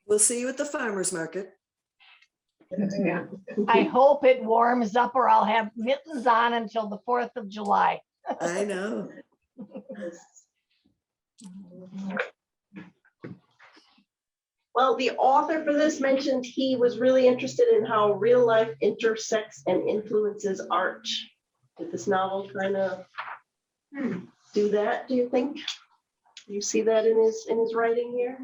We'll see you at the farmer's market. I hope it warms up or I'll have mittens on until the 4th of July. I know. Well, the author for this mentioned he was really interested in how real life intersects and influences art. Did this novel kind of do that, do you think? You see that in his writing here?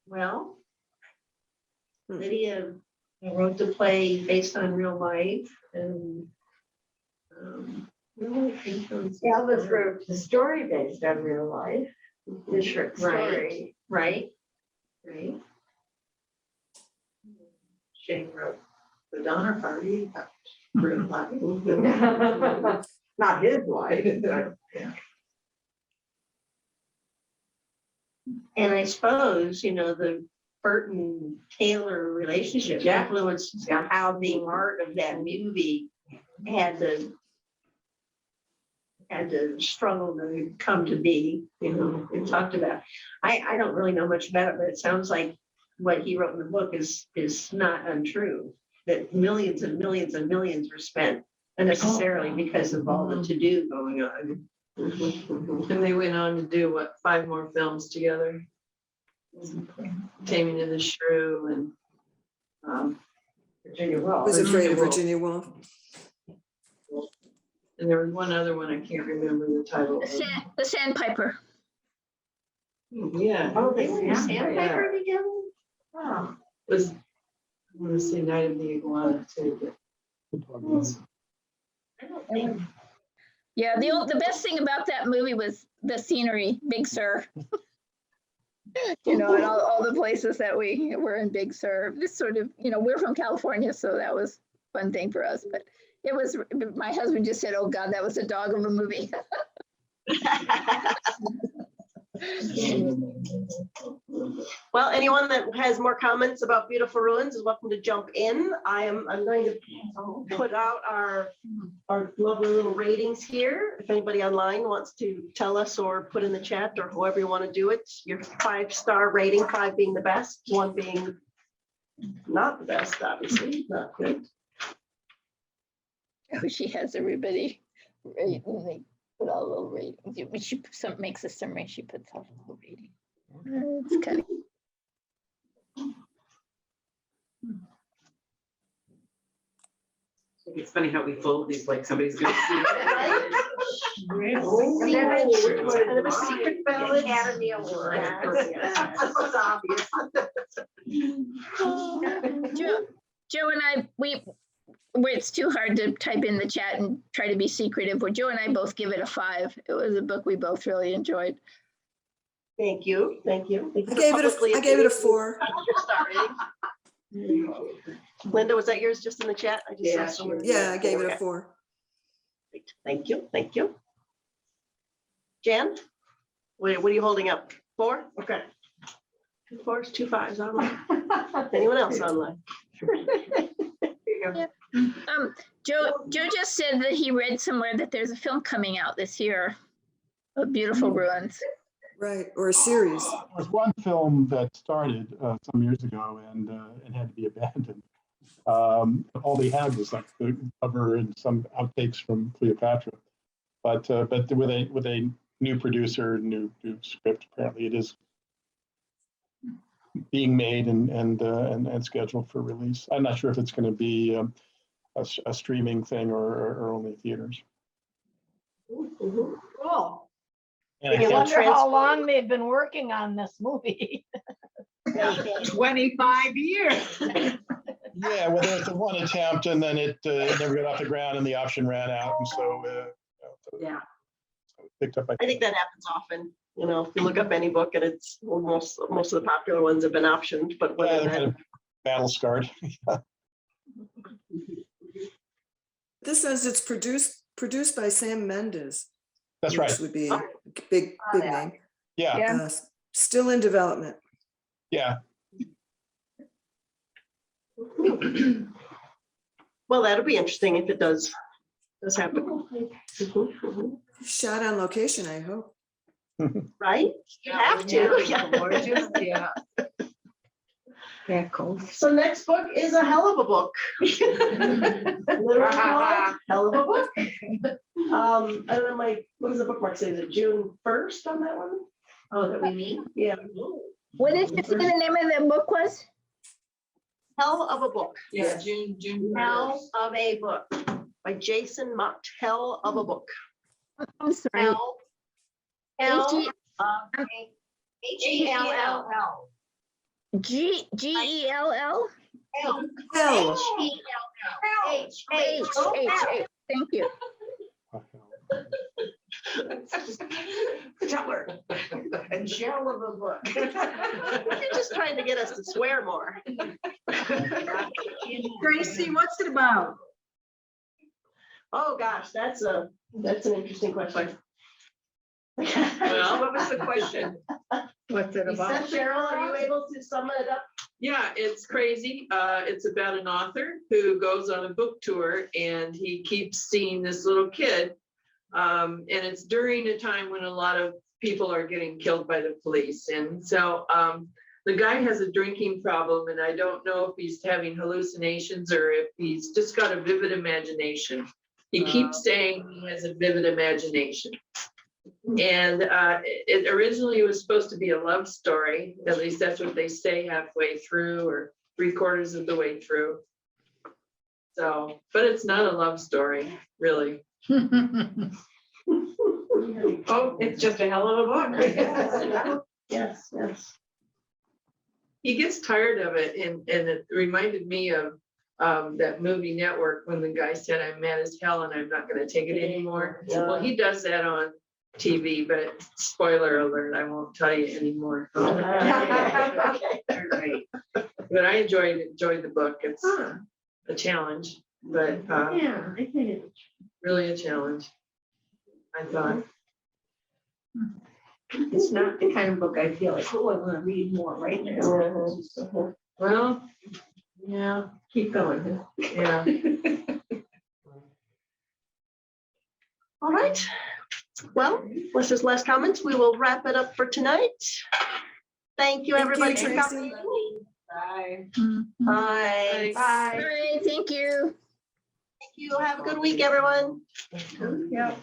Well, Hmm. Lydia wrote the play based on real life and Elvis wrote the story based on real life, the short story. right. Shane wrote the Donner Party. Real life. Not his life, but And I suppose, the Burton Taylor relationship Yeah. influenced how the art of that movie had to struggle to come to be, and talked about. I don't really know much about it, but it sounds like what he wrote in the book is not untrue. That millions and millions and millions were spent unnecessarily because of all the to-do going on. And they went on to do what, 5 more films together? Taming of the Shrew and Virginia Woolf. Was afraid of Virginia Woolf. and there was one other one, I can't remember the title of. The Sandpiper. Yeah. Oh, they They were were in Sandpiper together? Oh. Was, I want to say Night of the Iguana too, but I don't think. Yeah, the best thing about that movie was the scenery, Big Sur. And all the places that we were in Big Sur. This sort of, we're from California, so that was a fun thing for us. But it was, my husband just said, "Oh God, that was a dog of a movie." Well, anyone that has more comments about Beautiful Ruins is welcome to jump in. I'm going to put out our lovely little ratings here. If anybody online wants to tell us or put in the chat or however you want to do it, your 5-star rating, 5 being the best, 1 being not the best, obviously, not good. Oh, she has everybody rate, and they put all little ratings. She makes a summary. She puts all the little rating. It's kind of. It's funny how we fold these like somebody's gonna see. And then I knew which one And it was was Secret the Ballad. Academy Award. That was obvious. Joe and I, it's too hard to type in the chat and try to be secretive. Where Joe and I both give it a 5. It was a book we both really enjoyed. Thank you. I gave it a 4. Linda, was that yours just in the chat? I just saw Yeah, somewhere. Yeah, I gave it a 4. Thank you. Jan? What are you holding up? 4? Okay. 2 4s, 2 5s online. Anyone else online? Joe just said that he read somewhere that there's a film coming out this year of Beautiful Ruins. Right, or a series. There was one film that started some years ago and had to be abandoned. All they had was like the cover and some outtakes from Cleopatra. But with a new producer, new script, apparently it is being made and scheduled for release. I'm not sure if it's going to be a streaming thing or only theaters. Cool. And I I wonder how long they've been working on this movie. 25 years. yeah, well, there was the one attempt and then it never got off the ground and the option ran out. And so, Yeah. so it picked up. I think that happens often. If you look up any book and it's most of the popular ones have been optioned, but Yeah, whether they're that kind of battle scarred. This says it's produced by Sam Mendes. That's right. Which would be a big name. Yeah. Still in development. Yeah. Well, that'll be interesting if it does happen. Shot on location, I hope. Right? You have to. Yeah. Yeah, cool. So next book is a hell of a book. Literally a hell of a book. I don't know, what does the bookmark say? Is it June 1st on that one? Oh, that we meet? Yeah. What did you say the name of the book was? Hell of a book. yeah, June. Hell of a book. by Jason Mott, Hell of a Book. I'm sorry. L. H-E- H-E-L-L. G-E-L-L? Hell. H. H, thank you. Tell her. A gel of a book. You're just trying to get us to swear more. Tracy, what's it about? Oh, gosh, that's an interesting question. Well, What was the question? What's it about? Cheryl, are you able to sum it up? yeah, it's crazy. It's about an author who goes on a book tour and he keeps seeing this little kid. And it's during a time when a lot of people are getting killed by the police. And so the guy has a drinking problem, and I don't know if he's having hallucinations or if he's just got a vivid imagination. He keeps saying he has a vivid imagination. And it originally was supposed to be a love story. At least that's what they say halfway through or 3/4 of the way through. So, but it's not a love story, really. Oh, it's just a hell of a book. Yes, yes. He gets tired of it, and it reminded me of that movie Network when the guy said, "I'm mad as hell and I'm not gonna take it anymore." Well, he does that on TV, but spoiler alert, I won't tell you anymore. But I enjoyed the book. It's a challenge, but Yeah, I think it. really a challenge, I thought. It's not the kind of book I feel like, oh, I want to read more right now. Well, yeah, Keep going. yeah. All right. Well, unless there's last comments, we will wrap it up for tonight. Thank you, Thank you, everybody, for Tracy. coming. Bye. Bye. Bye. All right, thank you. Thank you. Have a good week, everyone. Yeah.